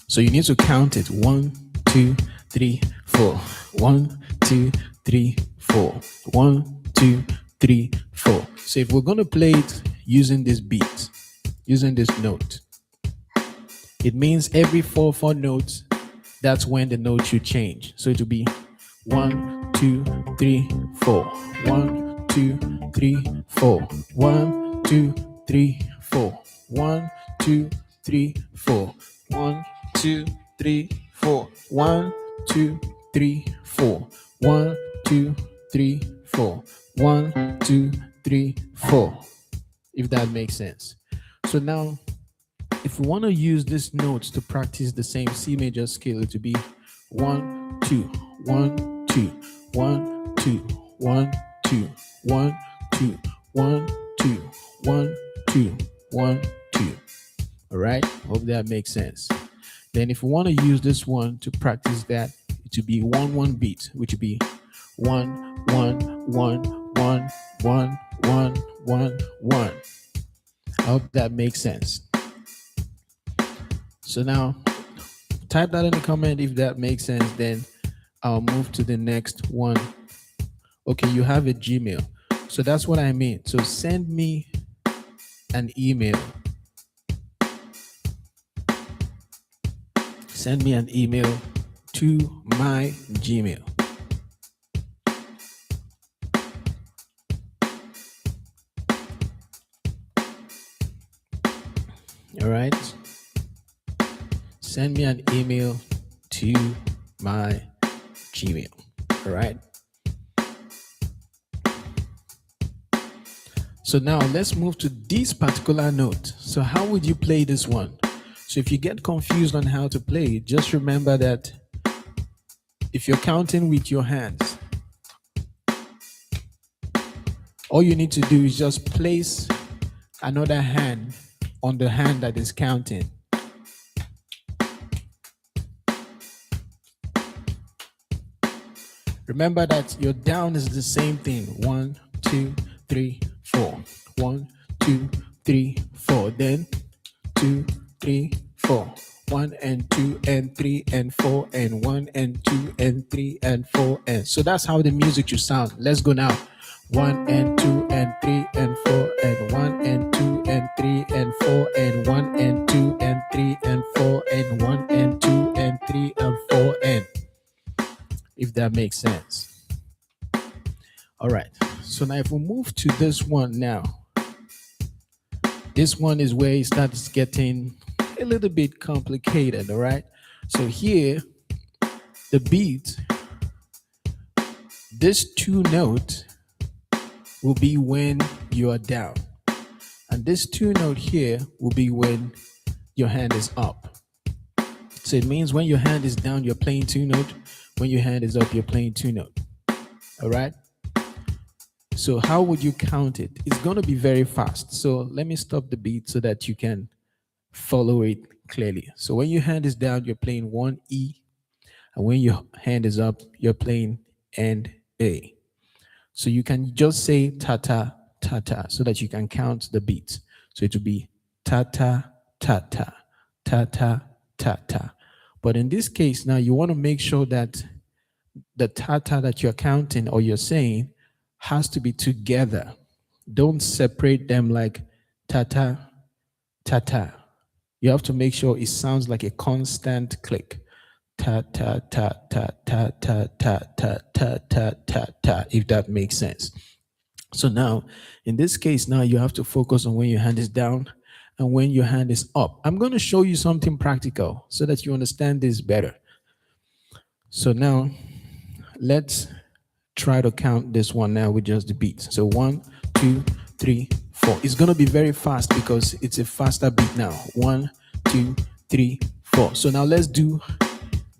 so you need to count it 1, 2, 3, 4. 1, 2, 3, 4. 1, 2, 3, 4. So if we're going to play it using this beat, using this note, it means every 4 notes, that's when the note should change. So it will be 1, 2, 3, 4. 1, 2, 3, 4. 1, 2, 3, 4. 1, 2, 3, 4. 1, 2, 3, 4. 1, 2, 3, 4. 1, 2, 3, 4. 1, 2, 3, 4. If that makes sense. So now, if we want to use this notes to practice the same C major scale, it would be 1, 2, 1, 2, 1, 2, 1, 2, 1, 2, 1, 2, 1, 2, 1, 2. All right. Hope that makes sense. Then if we want to use this one to practice that, it would be 1 beat, which would be 1 1 1 1 1 1 1 1. I hope that makes sense. So now type that in the comment if that makes sense. Then I'll move to the next one. Okay, you have a Gmail. So that's what I mean. So send me an email. Send me an email to my Gmail. All right. Send me an email to my Gmail. All right. So now let's move to this particular note. So how would you play this one? So if you get confused on how to play it, just remember that if you're counting with your hands, all you need to do is just place another hand on the hand that is counting. Remember that your down is the same thing. 1, 2, 3, 4. 1, 2, 3, 4. Then 2, 3, 4. 1 and 2 and 3 and 4 and 1 and 2 and 3 and 4 and so that's how the music should sound. Let's go now. 1 and 2 and 3 and 4 and 1 and 2 and 3 and 4 and 1 and 2 and 3 and 4 and 1 and 2 and 3 and 4 and, if that makes sense. All right. So now if we move to this one now, this one is where it starts getting a little bit complicated, all right? So here, the beat, this two note will be when you are down. And this two note here will be when your hand is up. So it means when your hand is down, you're playing two note. When your hand is up, you're playing two note. All right? So how would you count it? It's going to be very fast. So let me stop the beat so that you can follow it clearly. So when your hand is down, you're playing one E. And when your hand is up, you're playing and A. So you can just say ta ta ta ta so that you can count the beats. So it will be ta ta ta ta ta ta ta ta. But in this case, now you want to make sure that the ta ta that you're counting or you're saying has to be together. Don't separate them like ta ta ta ta. You have to make sure it sounds like a constant click. Ta ta ta ta ta ta ta ta ta ta ta ta, if that makes sense. So now, in this case, now you have to focus on when your hand is down and when your hand is up. I'm going to show you something practical so that you understand this better. So now, let's try to count this one now with just the beats. So 1, 2, 3, 4. It's going to be very fast because it's a faster beat now. 1, 2, 3, 4. So now let's do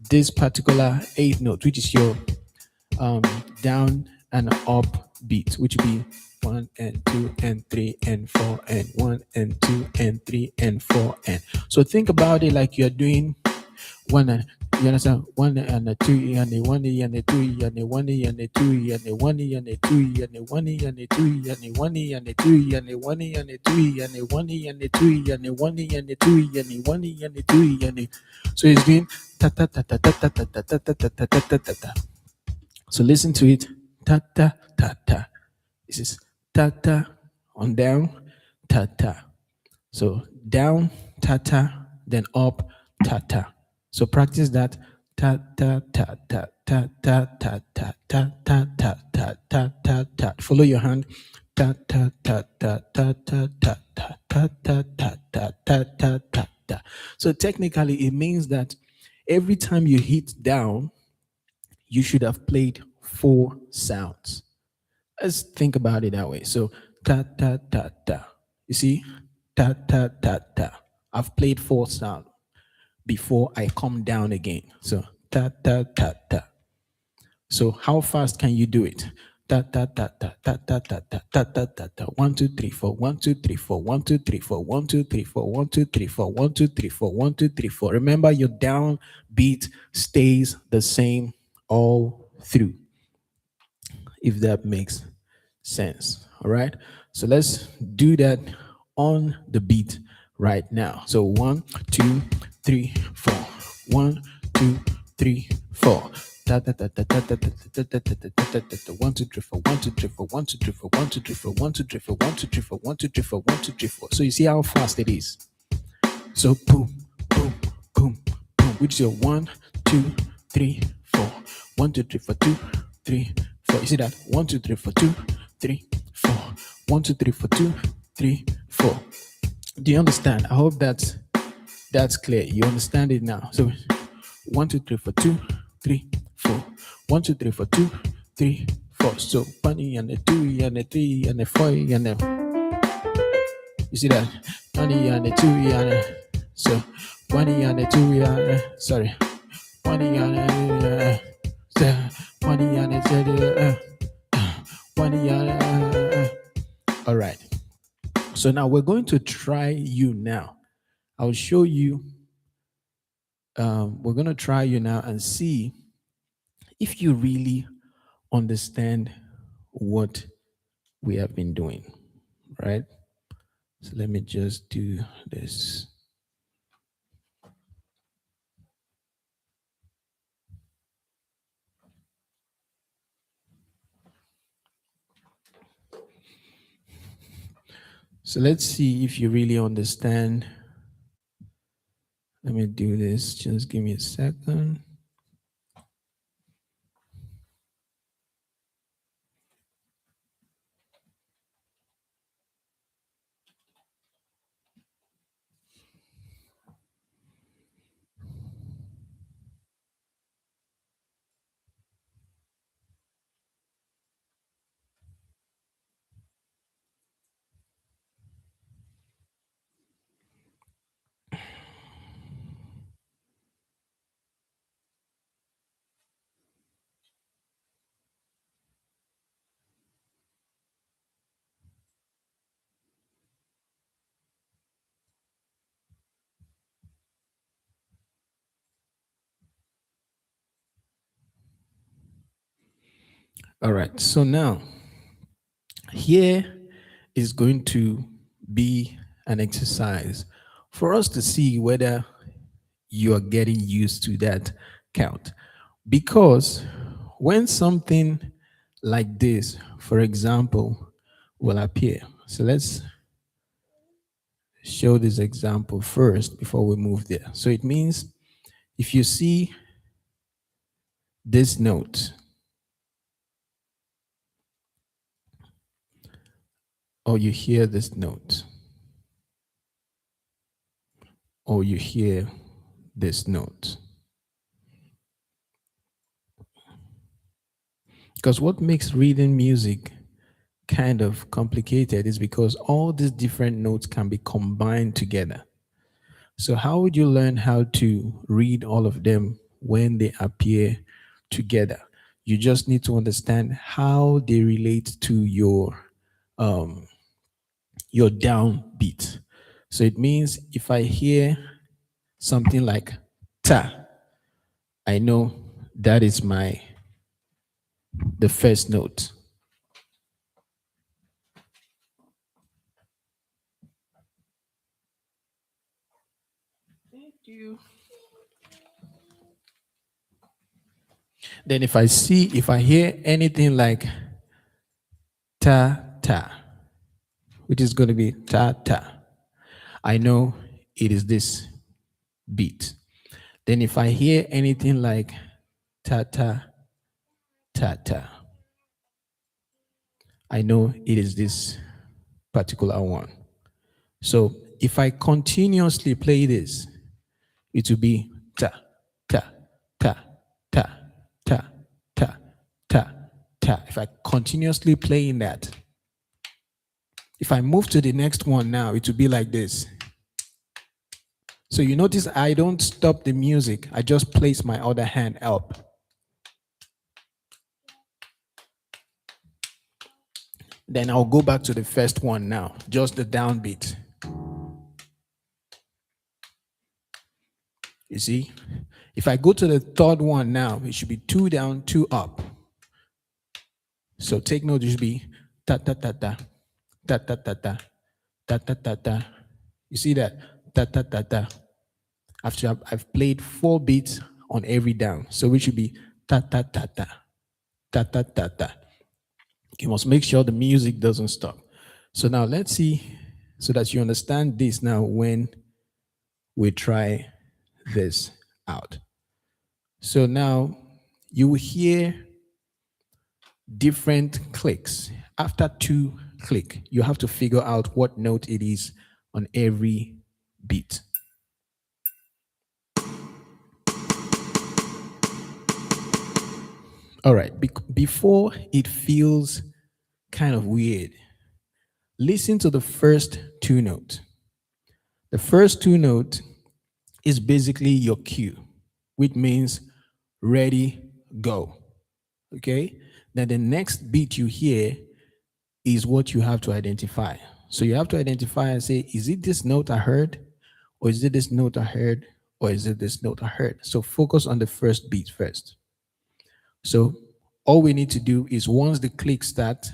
this particular eighth note, which is your down and up beat, which would be 1 and 2 and 3 and 4 and 1 and 2 and 3 and 4 and. So think about it like you're doing one and, you understand, one and a two and a one and a two and a one and a two and a one and a two and a one and a two and a one and a two and a one and a two and a one and a two and a one and a two and a one and a two and a. So it's doing ta ta ta ta ta ta ta ta ta ta ta ta ta ta ta. So listen to it. Ta ta ta ta. This is ta ta on down, ta ta. So down, ta ta, then up, ta ta. So practice that. Ta ta ta ta ta ta ta ta ta ta ta ta ta ta ta. Follow your hand. Ta ta ta ta ta ta ta ta ta ta ta ta ta ta ta ta. So technically, it means that every time you hit down, you should have played four sounds. Let's think about it that way. So ta ta ta ta. You see, ta ta ta ta. I've played four sounds before I come down again. So ta ta ta ta. So how fast can you do it? Ta ta ta ta ta ta ta ta ta ta ta ta. 1 2 3 4 1 2 3 4 1 2 3 4 1 2 3 4 1 2 3 4 1 2 3 4 1 2 3 4. Remember, your down beat stays the same all through, if that makes sense. All right. So let's do that on the beat right now. So 1 2 3 4. 1 2 3 4. Ta ta ta ta ta ta ta ta ta ta ta ta ta ta. 1 2 3 4 1 2 3 4 1 2 3 4 1 2 3 4 1 2 3 4 1 2 3 4 1 2 3 4 1 2 3 4. So you see how fast it is. So boom, boom, boom, boom, which is your 1 2 3 4. 1 2 3 4 2 3 4. You see that? 1 2 3 4 2 3 4. 1 2 3 4 2 3 4. Do you understand? I hope that's clear. You understand it now. So 1 2 3 4 2 3 4. 1 2 3 4 2 3 4. So 1 and a 2 and a 3 and a 4 and a. You see that? 1 and a 2 and a. So 1 and a 2 and a. Sorry. 1 and a. 1 and a. 1 and a. All right. So now we're going to try you now. I'll show you. We're going to try you now and see if you really understand what we have been doing, right? So let me just do this. So let's see if you really understand. Let me do this. Just give me a second. All right. So now here is going to be an exercise for us to see whether you are getting used to that count. Because when something like this, for example, will appear. So let's show this example first before we move there. So it means if you see this note, or you hear this note, or you hear this note. Because what makes reading music kind of complicated is because all these different notes can be combined together. So, how would you learn how to read all of them when they appear together? You just need to understand how they relate to um, your downbeat. So it means if I hear something like ta, I know that is the first note. Thank you. Then if I hear anything like ta ta, which is going to be ta ta, I know it is this beat. Then if I hear anything like ta ta ta ta, I know it is this particular one. So if I continuously play this, it will be ta ta ta ta ta ta ta ta. If I continuously playing that, if I move to the next one now, it will be like this. So you notice I don't stop the music. I just place my other hand up. Then I'll go back to the first one now, just the downbeat. You see? If I go to the third one now, it should be two down, two up. So take note, it should be ta ta ta ta, ta ta ta ta, ta ta ta ta. You see that? Ta ta ta ta. After I've played 4 beats on every down. So it should be ta ta ta ta, ta ta ta ta. You must make sure the music doesn't stop. So now let's see, so that you understand this now when we try this out. So now you will hear different clicks. After 2 click, you have to figure out what note it is on every beat. All right, before it feels kind of weird, listen to the first 2 notes. The first 2 notes is basically your cue, which means ready, go. Okay? Then the next beat you hear is what you have to identify. So you have to identify and say, is it this note I heard? Or is it this note I heard? Or is it this note I heard? So focus on the first beat first. So all we need to do is once the click starts,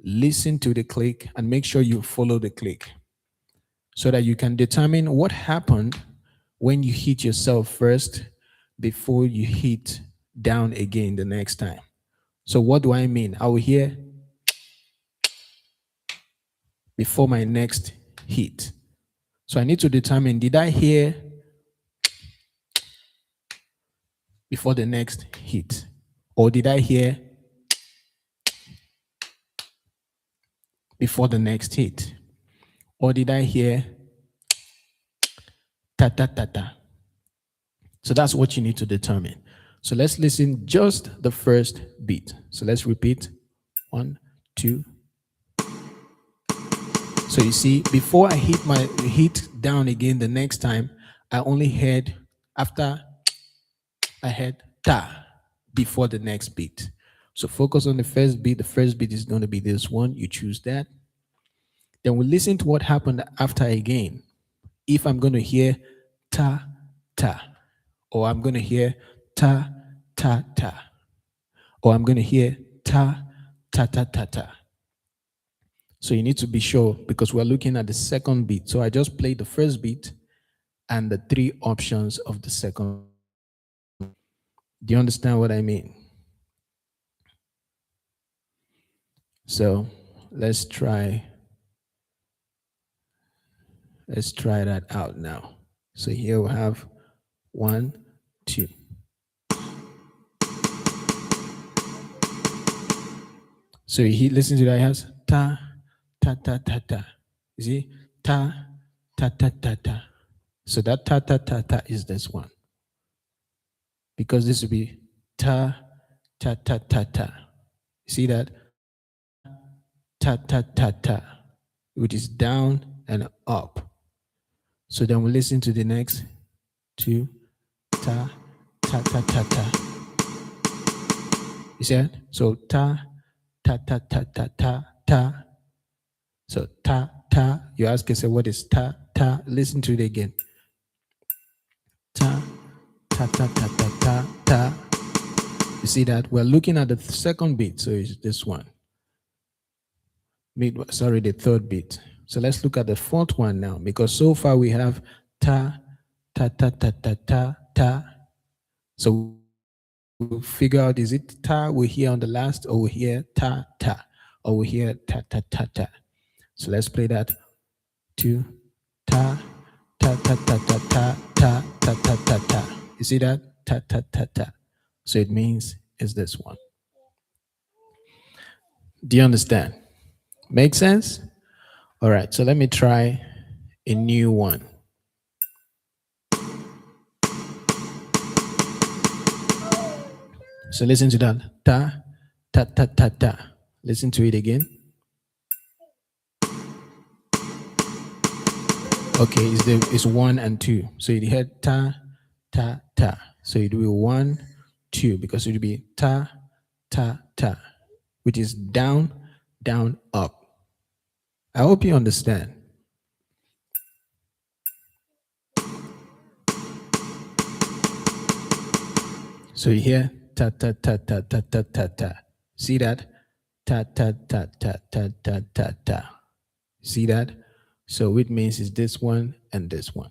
listen to the click and make sure you follow the click so that you can determine what happened when you hit yourself first before you hit down again the next time. So what do I mean? I will hear before my next hit. So I need to determine, did I hear before the next hit? Or did I hear before the next hit? Or did I hear ta ta ta ta? So that's what you need to determine. So let's listen just the first beat. So let's repeat. 1, 2. So you see, before I hit down again the next time, I only heard after I heard ta before the next beat. So focus on the first beat. The first beat is going to be this one. You choose that. Then we listen to what happened after again. If I'm going to hear ta ta, or I'm going to hear ta ta ta, or I'm going to hear ta ta ta ta ta. So you need to be sure because we're looking at the second beat. So I just played the first beat and the 3 options of the second. Do you understand what I mean? So let's try that out now. So here we have 1, 2. So he listen to that. He has ta ta ta ta ta. You see, ta ta ta ta ta. So that ta ta ta ta is this one, because this will be ta ta ta ta ta. See that ta ta ta ta ta, which is down and up. So then we listen to the next 2 ta ta ta ta ta. You see that? So ta ta ta ta ta ta ta. So ta ta. You ask yourself, what is ta ta? Listen to it again. Ta ta ta ta ta ta ta. You see that? We're looking at the second beat, so it's this one. Sorry, the third beat. So let's look at the fourth one now, because so far we have ta ta ta ta ta ta ta. So we'll figure out, is it ta we hear on the last, or we hear ta ta, or we hear ta ta ta ta. So let's play that. 2 ta ta ta ta ta ta ta ta ta ta ta. You see that? Ta ta ta ta. So it means it's this one. Do you understand? Make sense? All right, so let me try a new one. So listen to that. Ta, ta, ta, ta, ta. Listen to it again. Okay, it's 1 and 2. So you heard ta, ta, ta. So it will be 1, 2, because it will be ta, ta, ta, which is down, down, up. I hope you understand. So you hear ta, ta, ta, ta, ta, ta, ta, ta. See that? Ta, ta, ta, ta, ta, ta, ta, ta. See that? So it means it's this one and this one.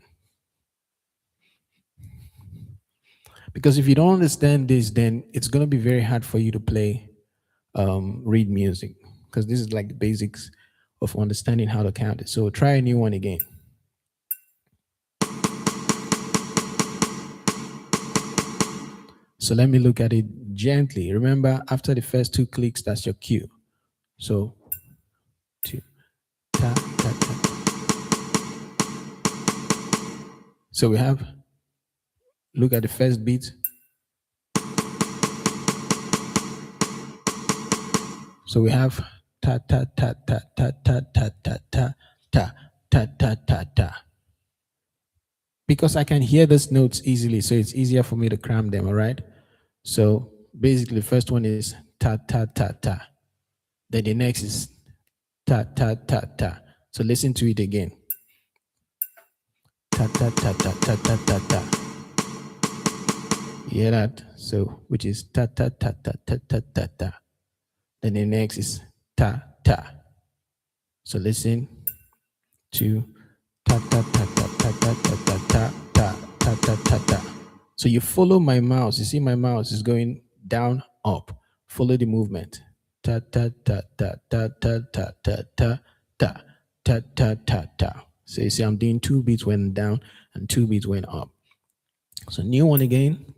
Because if you don't understand this, then it's going to be very hard for you to play, read music, because this is like the basics of understanding how to count it. So try a new one again. So let me look at it gently. Remember, after the first 2 clicks, that's your cue. So 2, ta, ta, ta. So we have, look at the first beat. So we have ta ta ta ta ta ta ta ta ta ta ta ta ta ta. Because I can hear those notes easily, so it's easier for me to cram them, all right? So basically, the first one is ta ta ta ta. Then the next is ta ta ta ta. So listen to it again. Ta ta ta ta ta ta ta ta. You hear that? So which is ta ta ta ta ta ta ta ta. Then the next is ta ta. So listen to ta ta ta ta ta ta ta ta ta ta ta ta ta ta. So you follow my mouse. You see my mouse is going down, up. Follow the movement. Ta ta ta ta ta ta ta ta ta ta ta, ta, ta, ta. So you see, I'm doing 2 beats when down and 2 beats when up. So new one again.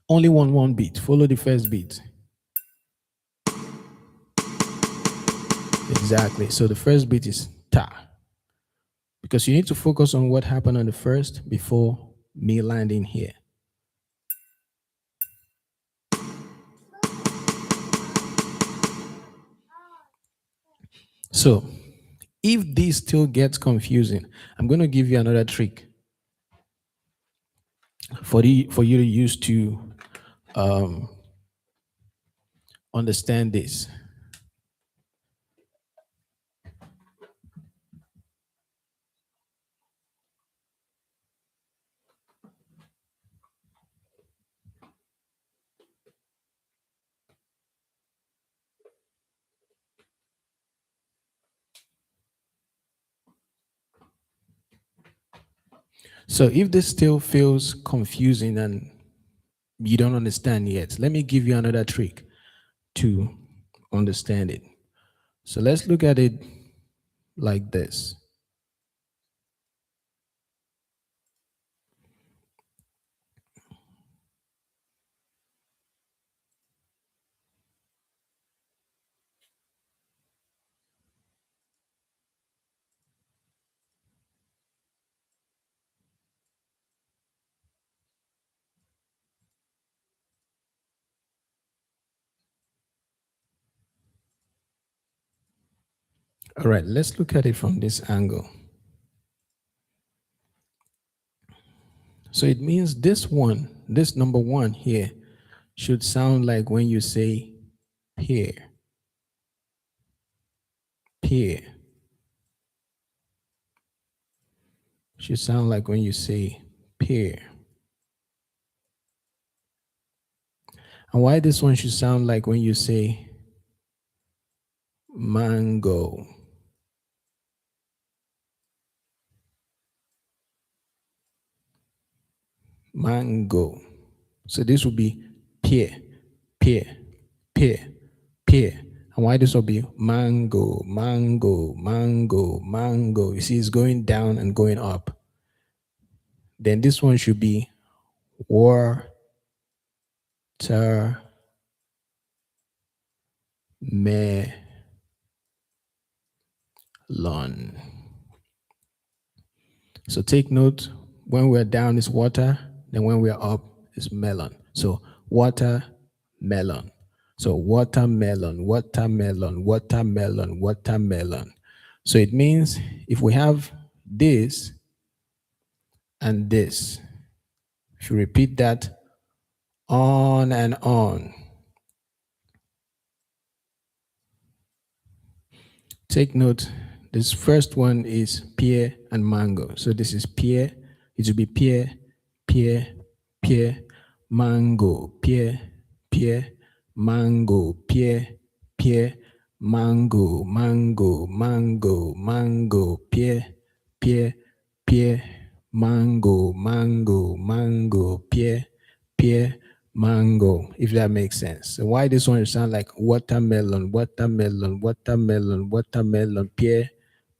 Only one beat. Follow the first beat. Exactly. So the first beat is ta. Because you need to focus on what happened on the first before me landing here. So if this still gets confusing, I'm going to give you another trick for you to use to understand this. So if this still feels confusing and you don't understand yet, let me give you another trick to understand it. So let's look at it like this. All right, let's look at it from this angle. So it means this one, this number one here, should sound like when you say peer. Peer. Should sound like when you say peer. And why this one should sound like when you say mango. Mango. So this will be peer, peer, peer, peer. And why this will be mango, mango, mango, mango. You see, it's going down and going up. Then this one should be watermelon. So take note, when we're down is water, then when we're up is melon. So watermelon. So watermelon, watermelon, watermelon, watermelon. So it means if we have this and this, if you repeat that on and on, take note, this first one is pear and mango. So this is pear, it will be pear, pear, pear, mango, pear, pear, mango, pear, pear, mango, mango, mango, mango, pear, pear, pear, mango, mango, mango, pear, pear, mango, if that makes sense. So why this one sound like watermelon, watermelon, watermelon, watermelon, pear,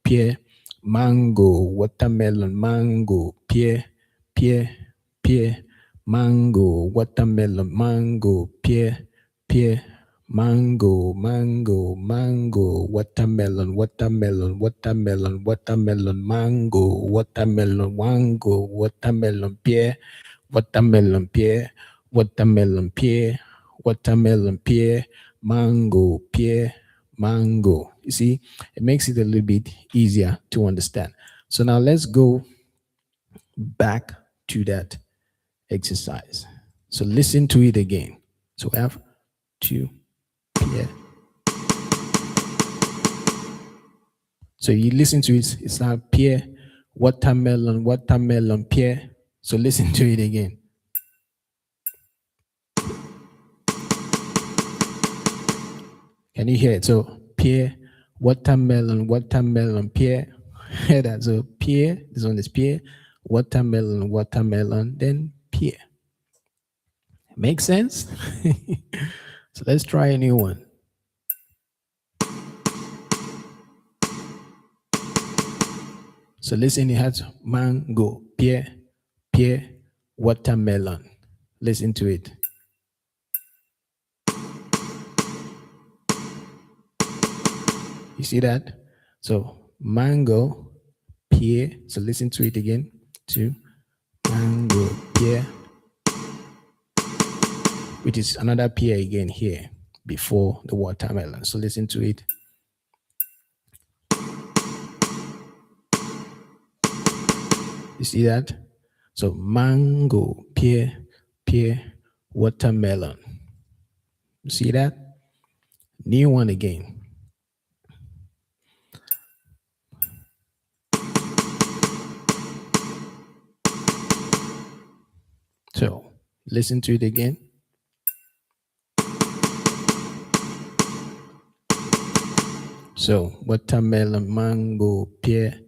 pear, mango, watermelon, mango, pear, pear, pear, mango, watermelon, mango, pear, pear, mango, mango, mango, watermelon, watermelon, watermelon, watermelon, mango, watermelon, mango, watermelon, pear, watermelon, pear, watermelon, pear, watermelon, pear, mango, pear, mango. You see, it makes it a little bit easier to understand. So now let's go back to that exercise. So listen to it again. So we have two, pear. So you listen to it, it's not pear, watermelon, watermelon, pear. So listen to it again. Can you hear it? So pear, watermelon, watermelon, pear. Hear that? So pear, this one is pear, watermelon, watermelon, then pear. Make sense? So let's try a new one. So listen, it has mango, pear, watermelon. Listen to it. You see that? So mango, pear. So listen to it again. 2, mango, pear, which is another pear again here before the watermelon. So listen to it. You see that? So mango, pear, watermelon. You see that? New one again. So listen to it again. So watermelon, mango, pear,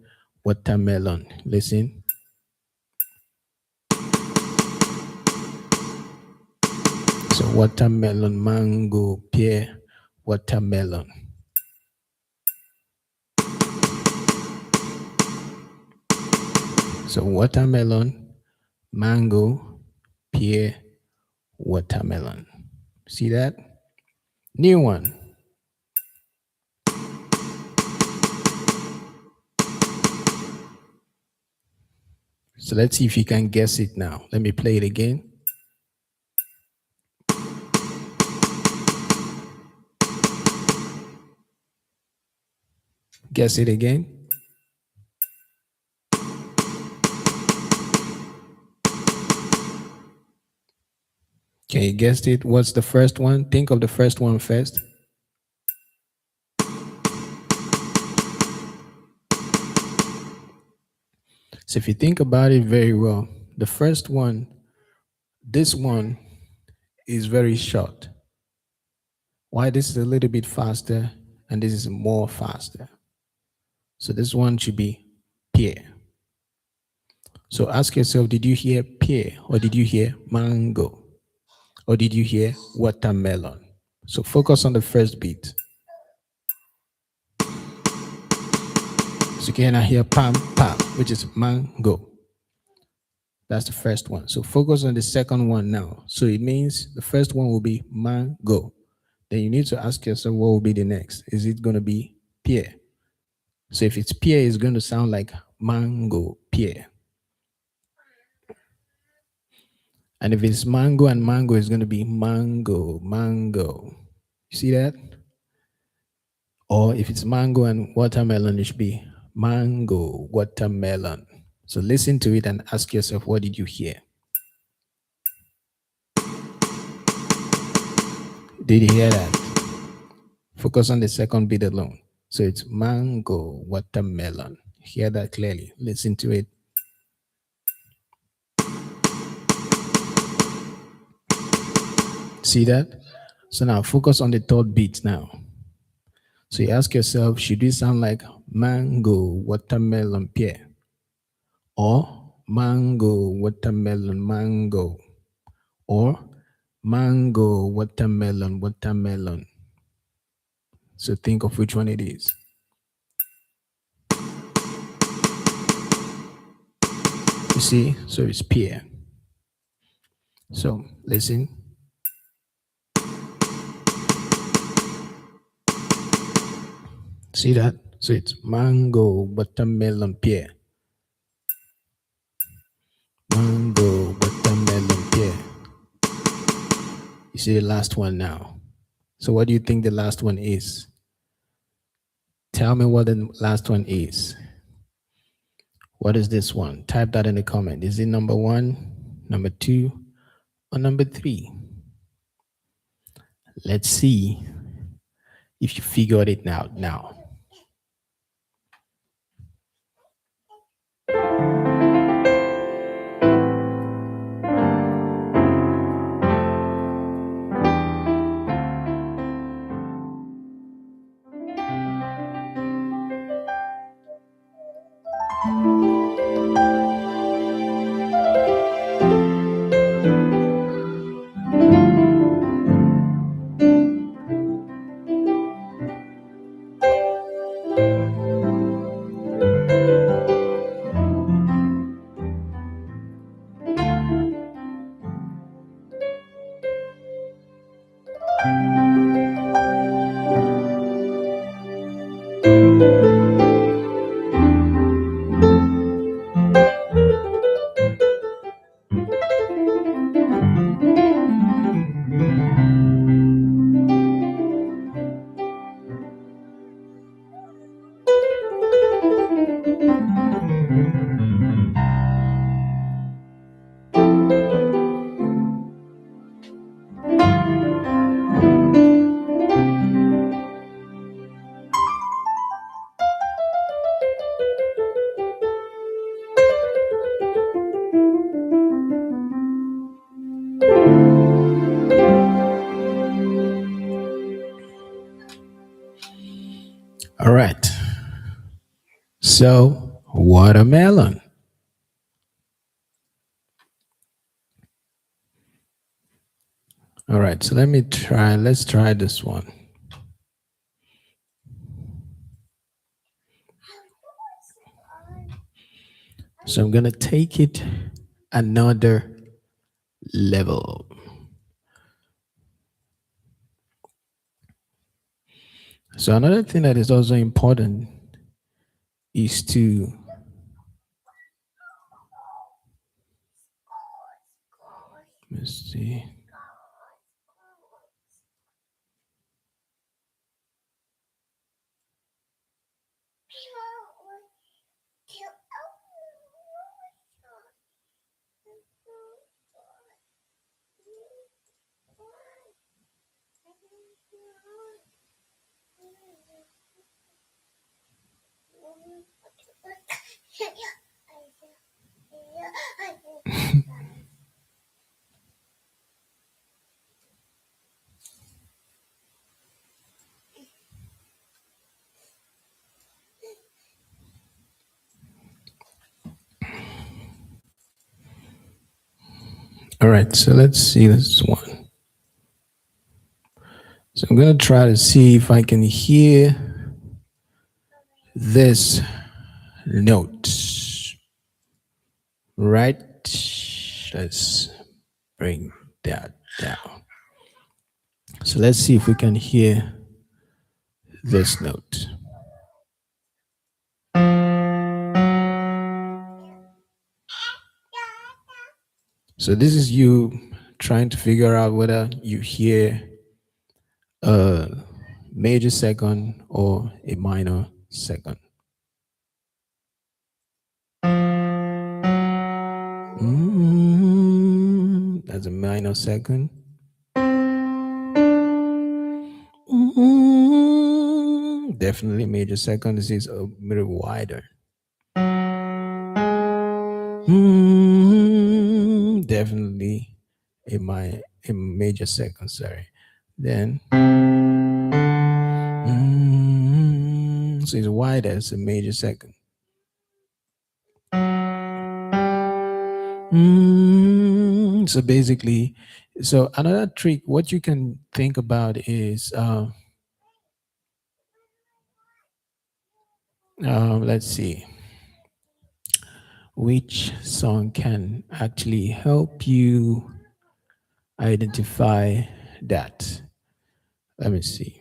watermelon. Listen. So watermelon, mango, pear, watermelon. So watermelon, mango, pear, watermelon. See that? New one. So let's see if you can guess it now. Let me play it again. Guess it again. Okay, you guessed it. What's the first one? Think of the first one first. So if you think about it very well, the first one, this one is very short. Why this is a little bit faster and this is more faster. So this one should be pear. So ask yourself, did you hear pear or did you hear mango? Or did you hear watermelon? So focus on the first beat. So you can hear pam, pam, which is mango. That's the first one. So focus on the second one now. So it means the first one will be mango. Then you need to ask yourself what will be the next. Is it going to be pear? So if it's pear, it's going to sound like mango, pear. And if it's mango and mango, it's going to be mango, mango. You see that? Or if it's mango and watermelon, it should be mango, watermelon. So listen to it and ask yourself, what did you hear? Did you hear that? Focus on the second beat alone. So it's mango, watermelon. Hear that clearly. Listen to it. See that? So now focus on the third beat now. So you ask yourself, should it sound like mango, watermelon, pear? Or mango, watermelon, mango? Or mango, watermelon, watermelon? So think of which one it is. You see? So it's pear. So listen. See that? So it's mango, watermelon, pear. Mango, watermelon, pear. You see the last one now. So what do you think the last one is? Tell me what the last one is. What is this one? Type that in the comment. Is it number 1, number 2, or number 3? Let's see if you figured it out now. All right. So, watermelon. All right. So let's try this one. So I'm going to take it another level. So another thing that is also important is to let's see. All right, so let's see this one. So I'm going to try to see if I can hear this note. Right? Let's bring that down. So let's see if we can hear this note. So this is you trying to figure out whether you hear a major second or a minor second. That's a minor second. Definitely major second. This is a little wider. Definitely a major second. Sorry. Then so it's wider. It's a major second. So basically, so another trick, what you can think about is, let's see, which song can actually help you identify that. Let me see.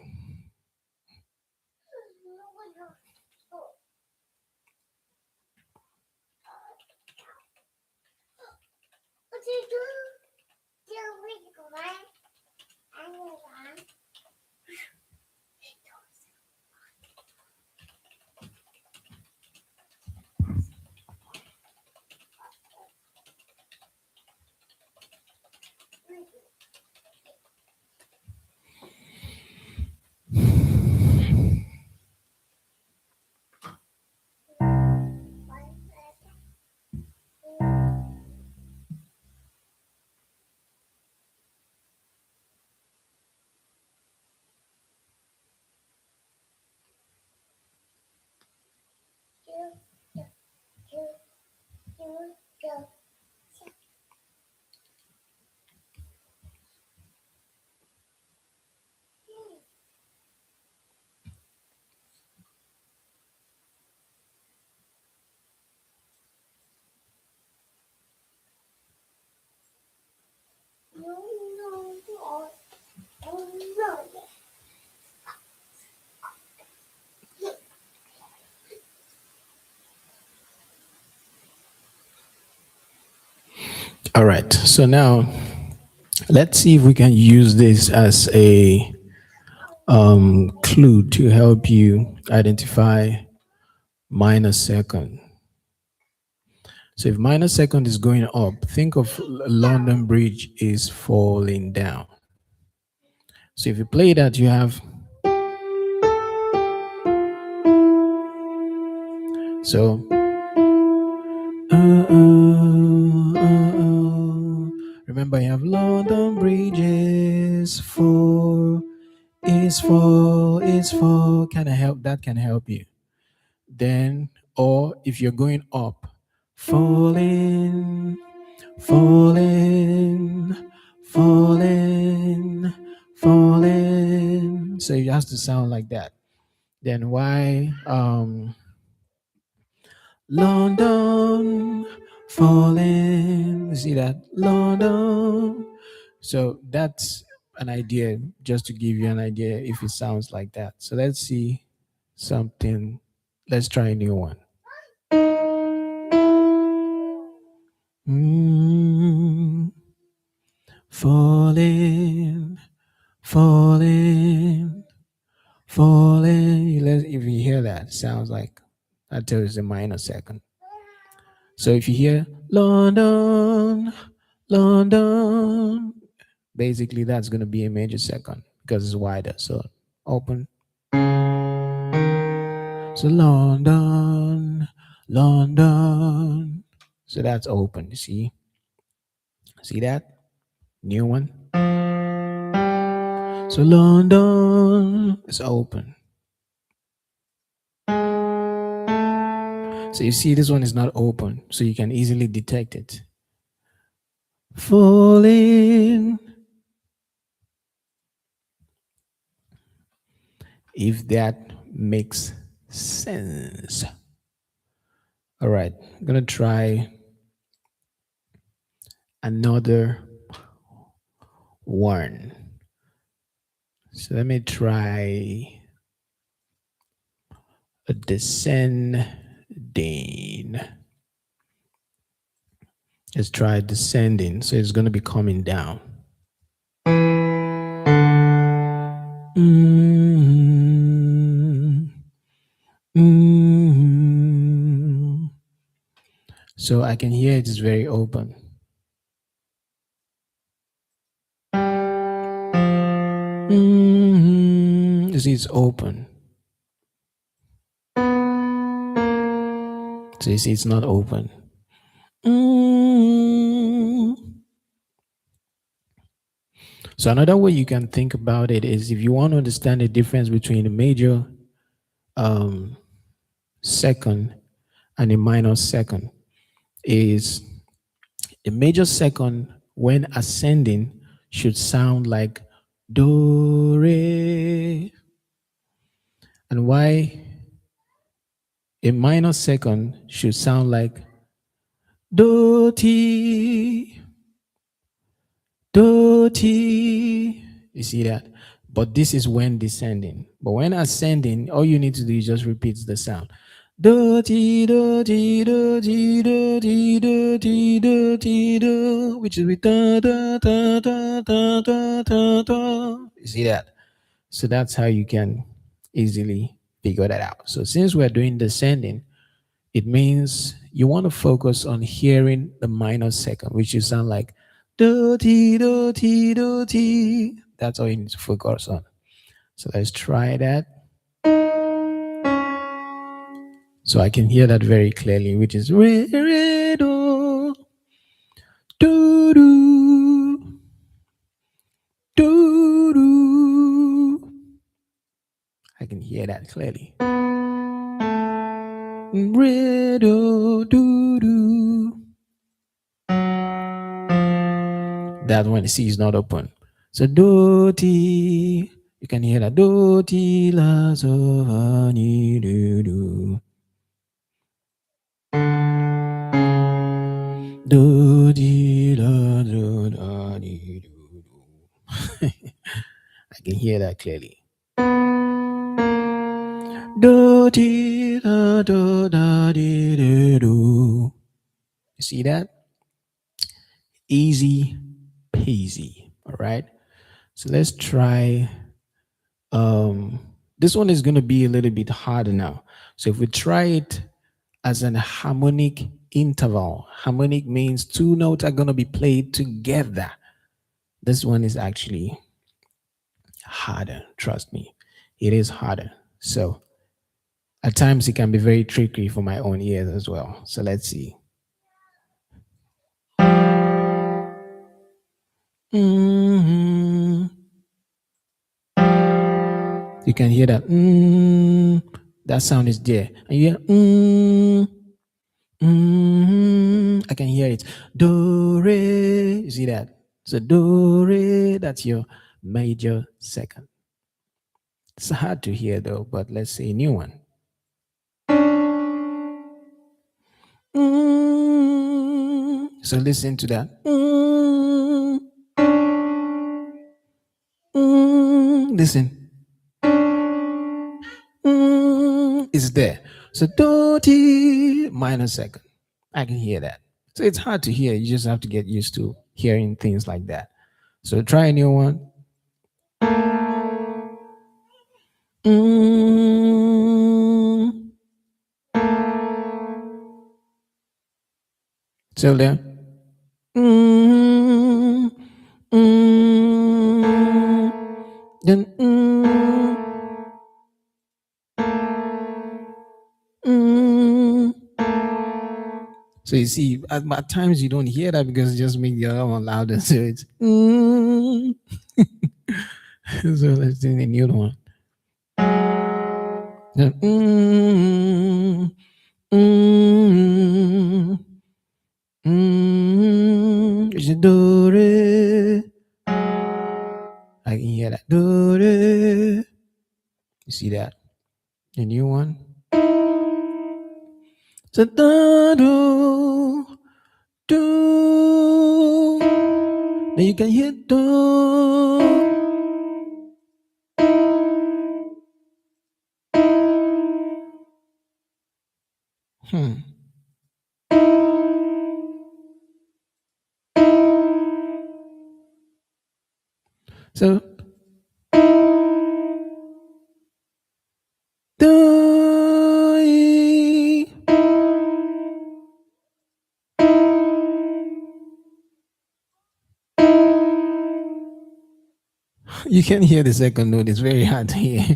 All right. So now let's see if we can use this as a clue to help you identify minor second. So if minor second is going up, think of London Bridge is falling down. So if you play that, you have. So. Remember, you have London Bridges falling is for can help that can help you. Then, or if you're going up, falling, falling, falling, falling. So it has to sound like that. Then why London falling? You see that? London. So that's an idea, just to give you an idea if it sounds like that. So let's see something. Let's try a new one. Mm, falling, falling, falling. If you hear that, it sounds like that tells a minor second. So if you hear London, London, basically that's going to be a major second because it's wider. So open. So London, London. So that's open. You see that? New one. So London is open. So you see this one is not open, so you can easily detect it. Falling. If that makes sense. All right, I'm gonna try another one. So let me try a descending. Let's try descending. So it's gonna be coming down. Mm, mm. So I can hear it is very open. You see, it's open. So you see, it's not open. So another way you can think about it is if you want to understand the difference between a major second and a minor second, is a major second when ascending should sound like do re, and why a minor second should sound like do ti, do ti. You see that? But this is when descending. But when ascending, all you need to do is just repeat the sound. Do ti do ti do ti do ti do ti do ti do, which is with da da da da da da da da. You see that? So that's how you can easily figure that out. So since we're doing descending, it means you want to focus on hearing the minor second, which you sound like do ti do ti do ti. That's all you need to focus on. So let's try that. So I can hear that very clearly, which is re re do do do do do. I can hear that clearly. Re do do do. That one, the C is not open. So do ti. You can hear that do ti la so fa ni do do. Do di la do da di do do. I can hear that clearly. Do di la do da di do do. You see that? Easy peasy. All right. So let's try. This one is going to be a little bit harder now. So if we try it as an harmonic interval, harmonic means two notes are going to be played together. This one is actually harder. Trust me, it is harder. So at times it can be very tricky for my own ears as well. So let's see. Mm-hmm. You can hear that. That sound is there. And you hear I can hear it. Do re. You see that? So do re. That's your major second. It's hard to hear though, but let's say a new one. So listen to that. Listen. It's there. So do ti minor second. I can hear that. So it's hard to hear. You just have to get used to hearing things like that. So try a new one. Still there? Then so you see, at times you don't hear that because it just makes the other one louder. So it's so let's do the new one. Then, it's a do re. I can hear that do re. You see that? The new one. So do do. Then you can hear do. So do. You can hear the second note. It's very hard to hear.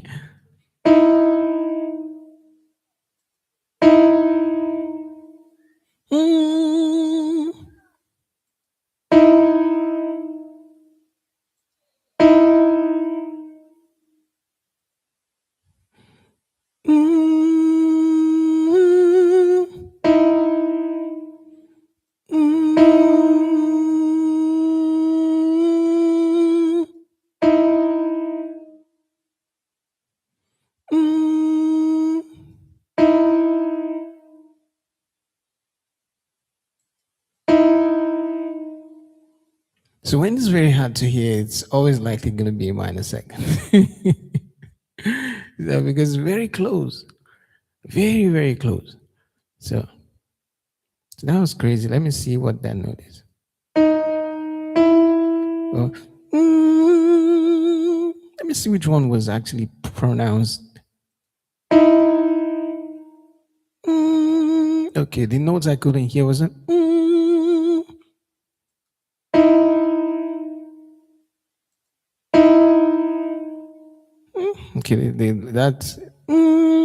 So when it's very hard to hear, it's always likely going to be a minor second. So because it's very close, very, very close. So that was crazy. Let me see what that note is. Oh, let me see which one was actually pronounced. Okay, the notes I couldn't hear was okay, that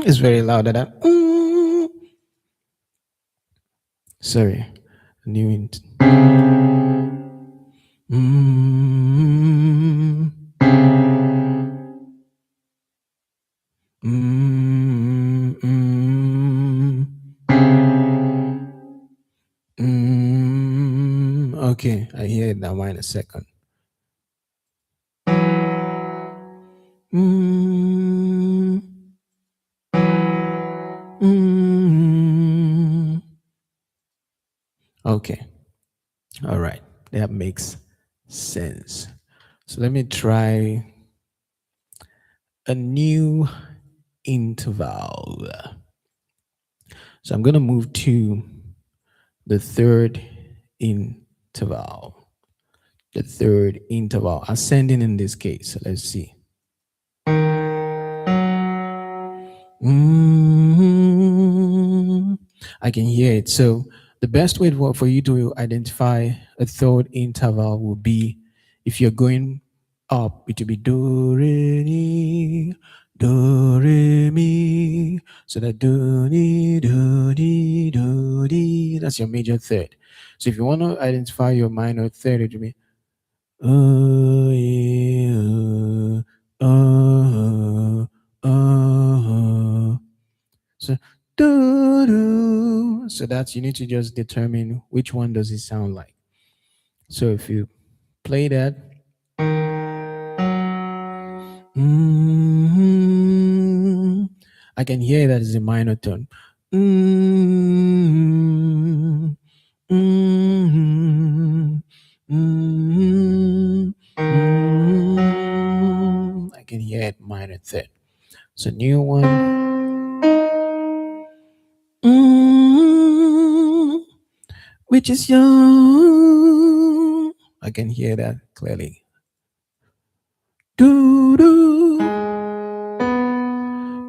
is very loud. That sorry, new int. Okay, I hear it now. Minus second. Okay. All right. That makes sense. So let me try a new interval. So I'm going to move to the third interval. The third interval, ascending in this case. So let's see. I can hear it. So the best way for you to identify a third interval will be if you're going up, it will be do re mi, do re mi. So that do di do di do di. That's your major third. So if you want to identify your minor third, it will be oh, yeah, oh, Do, do. So that's, you need to just determine which one does it sound like. So if you play that, mm, I can hear that is a minor tone. Mm, mm, mm, I can hear it minor third. So new one. Mm, which is young. I can hear that clearly. Do do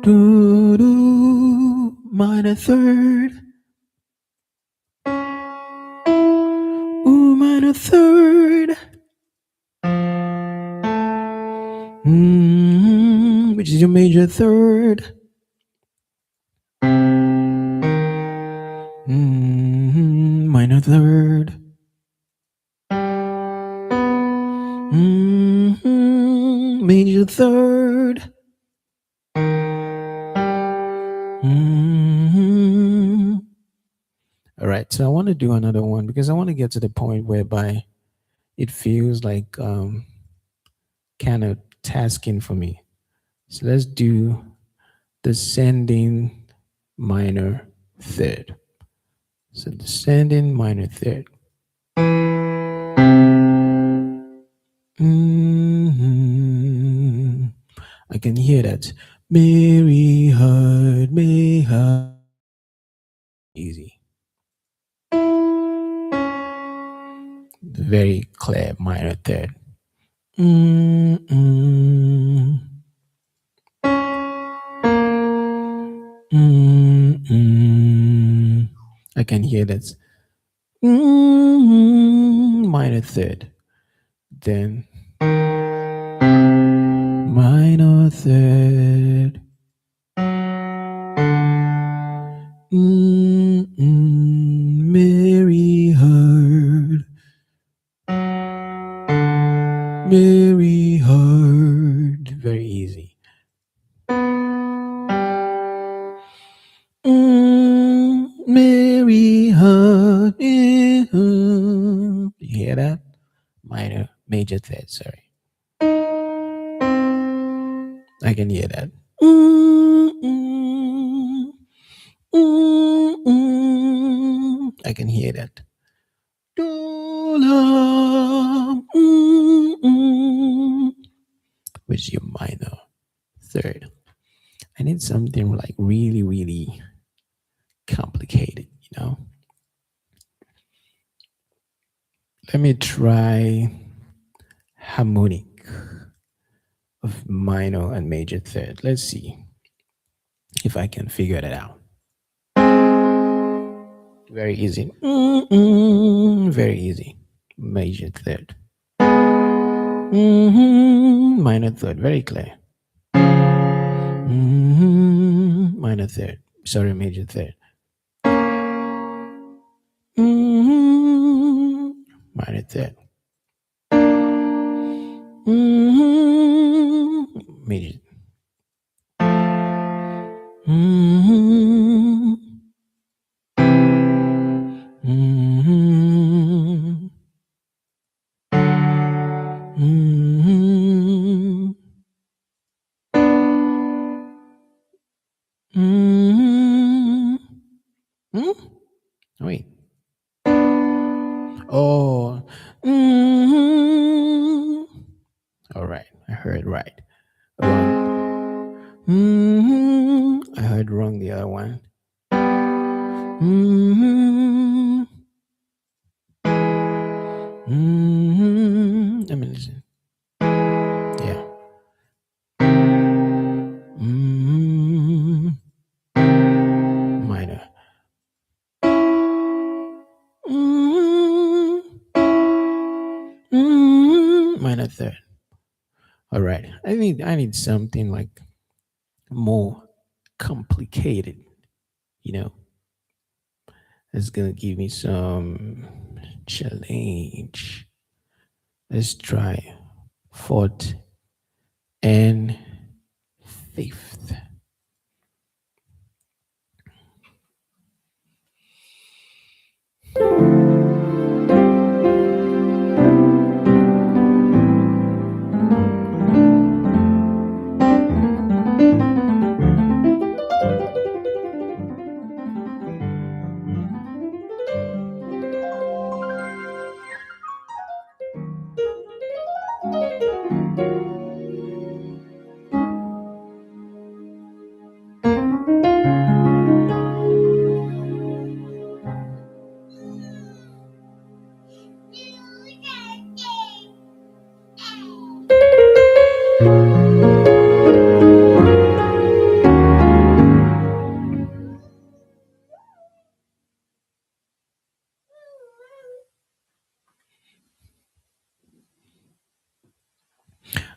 do do minor third. Ooh, minor third. Which is your major third. Minor third. Major third. All right, so I want to do another one because I want to get to the point whereby it feels like kind of tasking for me. So let's do descending minor third. So descending minor third. I can hear that. Mary heard, Mary heard. Easy. Very clear minor third. Mm-mm. Mm-mm. I can hear that. Minor third. Then minor third. Mary heard. Mary heard. Very easy. Mary heard. You hear that? Minor, major third. Sorry, I can hear that. I can hear that. Which is your minor third. I need something like really, really complicated, you know? Let me try harmonic of minor and major third. Let's see if I can figure that out. Very easy. Very easy. Major third. Minor third. Very clear. Minor third. Sorry, major third. Minor third. Major. Wait. Oh. All right. I heard right. Wrong. I heard wrong the other one. Let me listen. Yeah. Minor. Minor third. All right. I need something like more complicated, you know. It's gonna give me some challenge. Let's try fourth and fifth.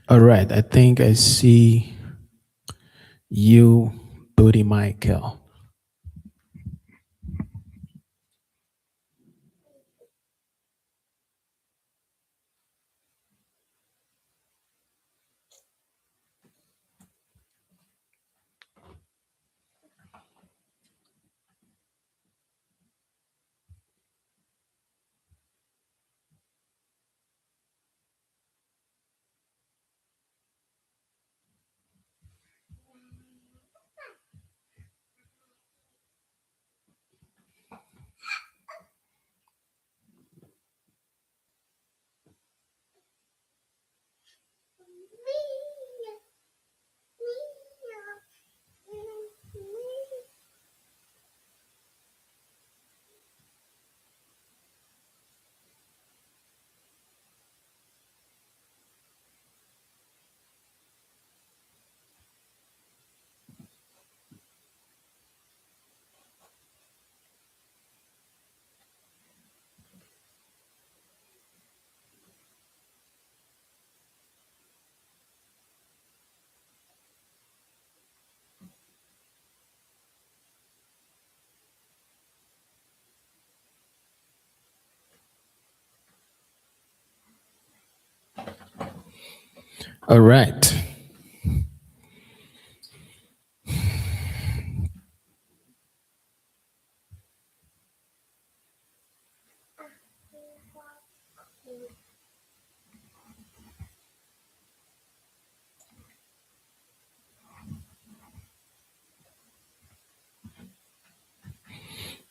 All right, I think I see you, Booty Michael. All right.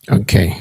Okay.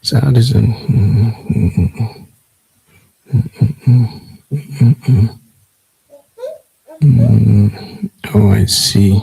So how does it? Oh, I see.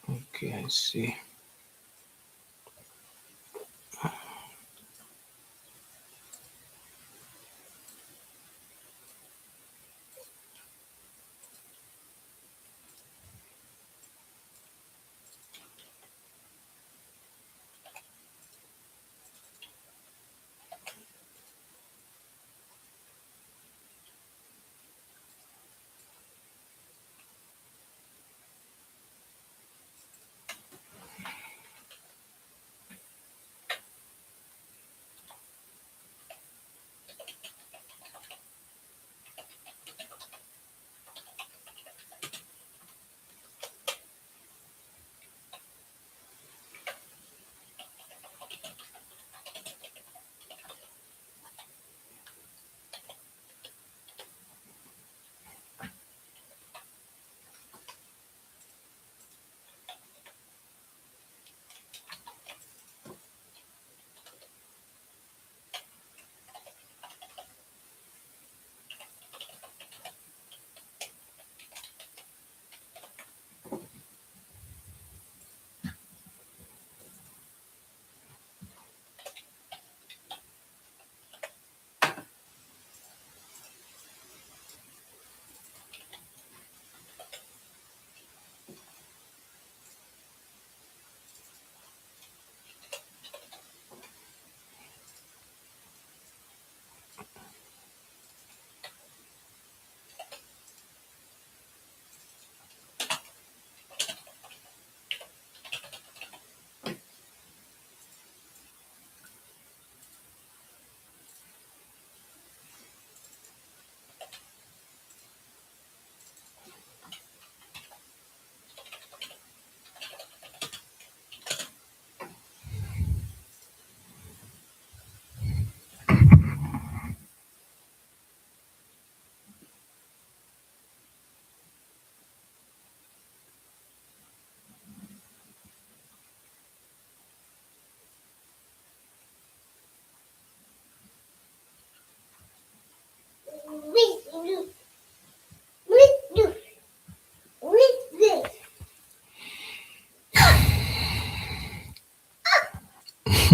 Okay, I see.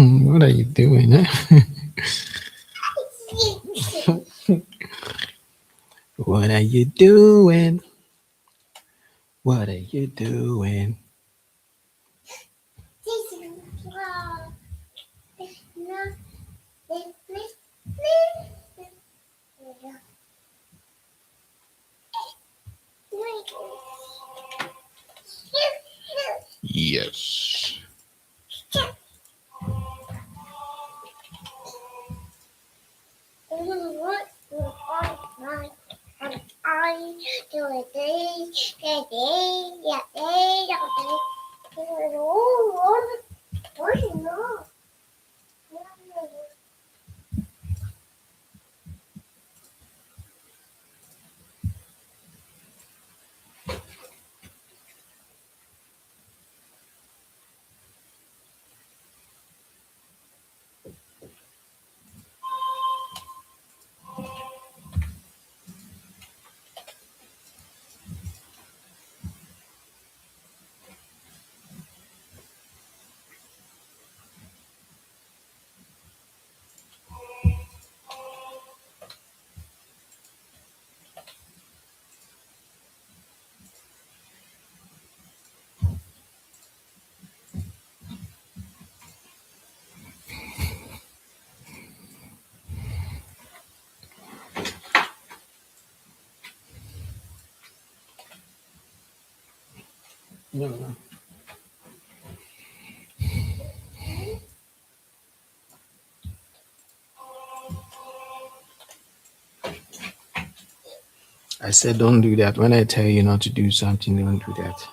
What are you doing? Eh? What are you doing? What are you doing? Yes. No, no. I said don't do that. When I tell you not to do something, don't do that.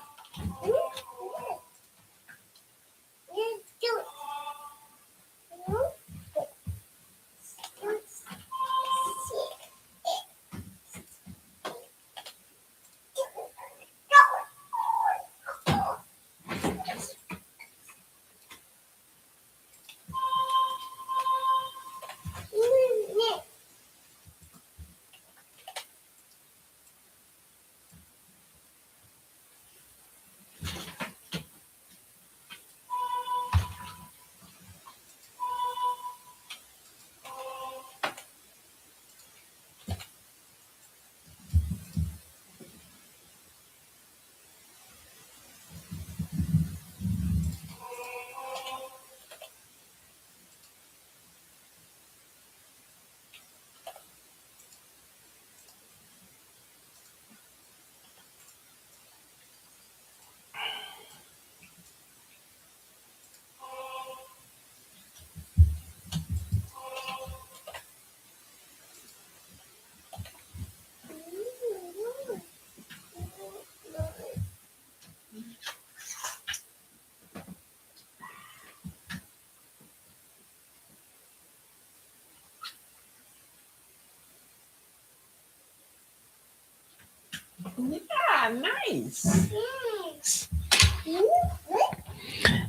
Yeah, nice.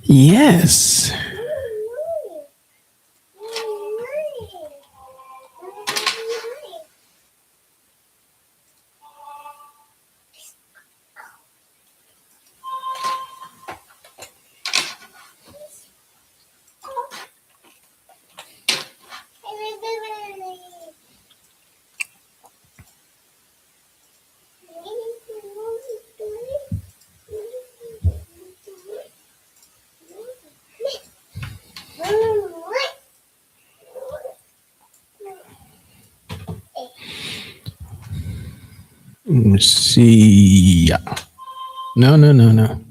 Yes. See ya. No, no, no, no.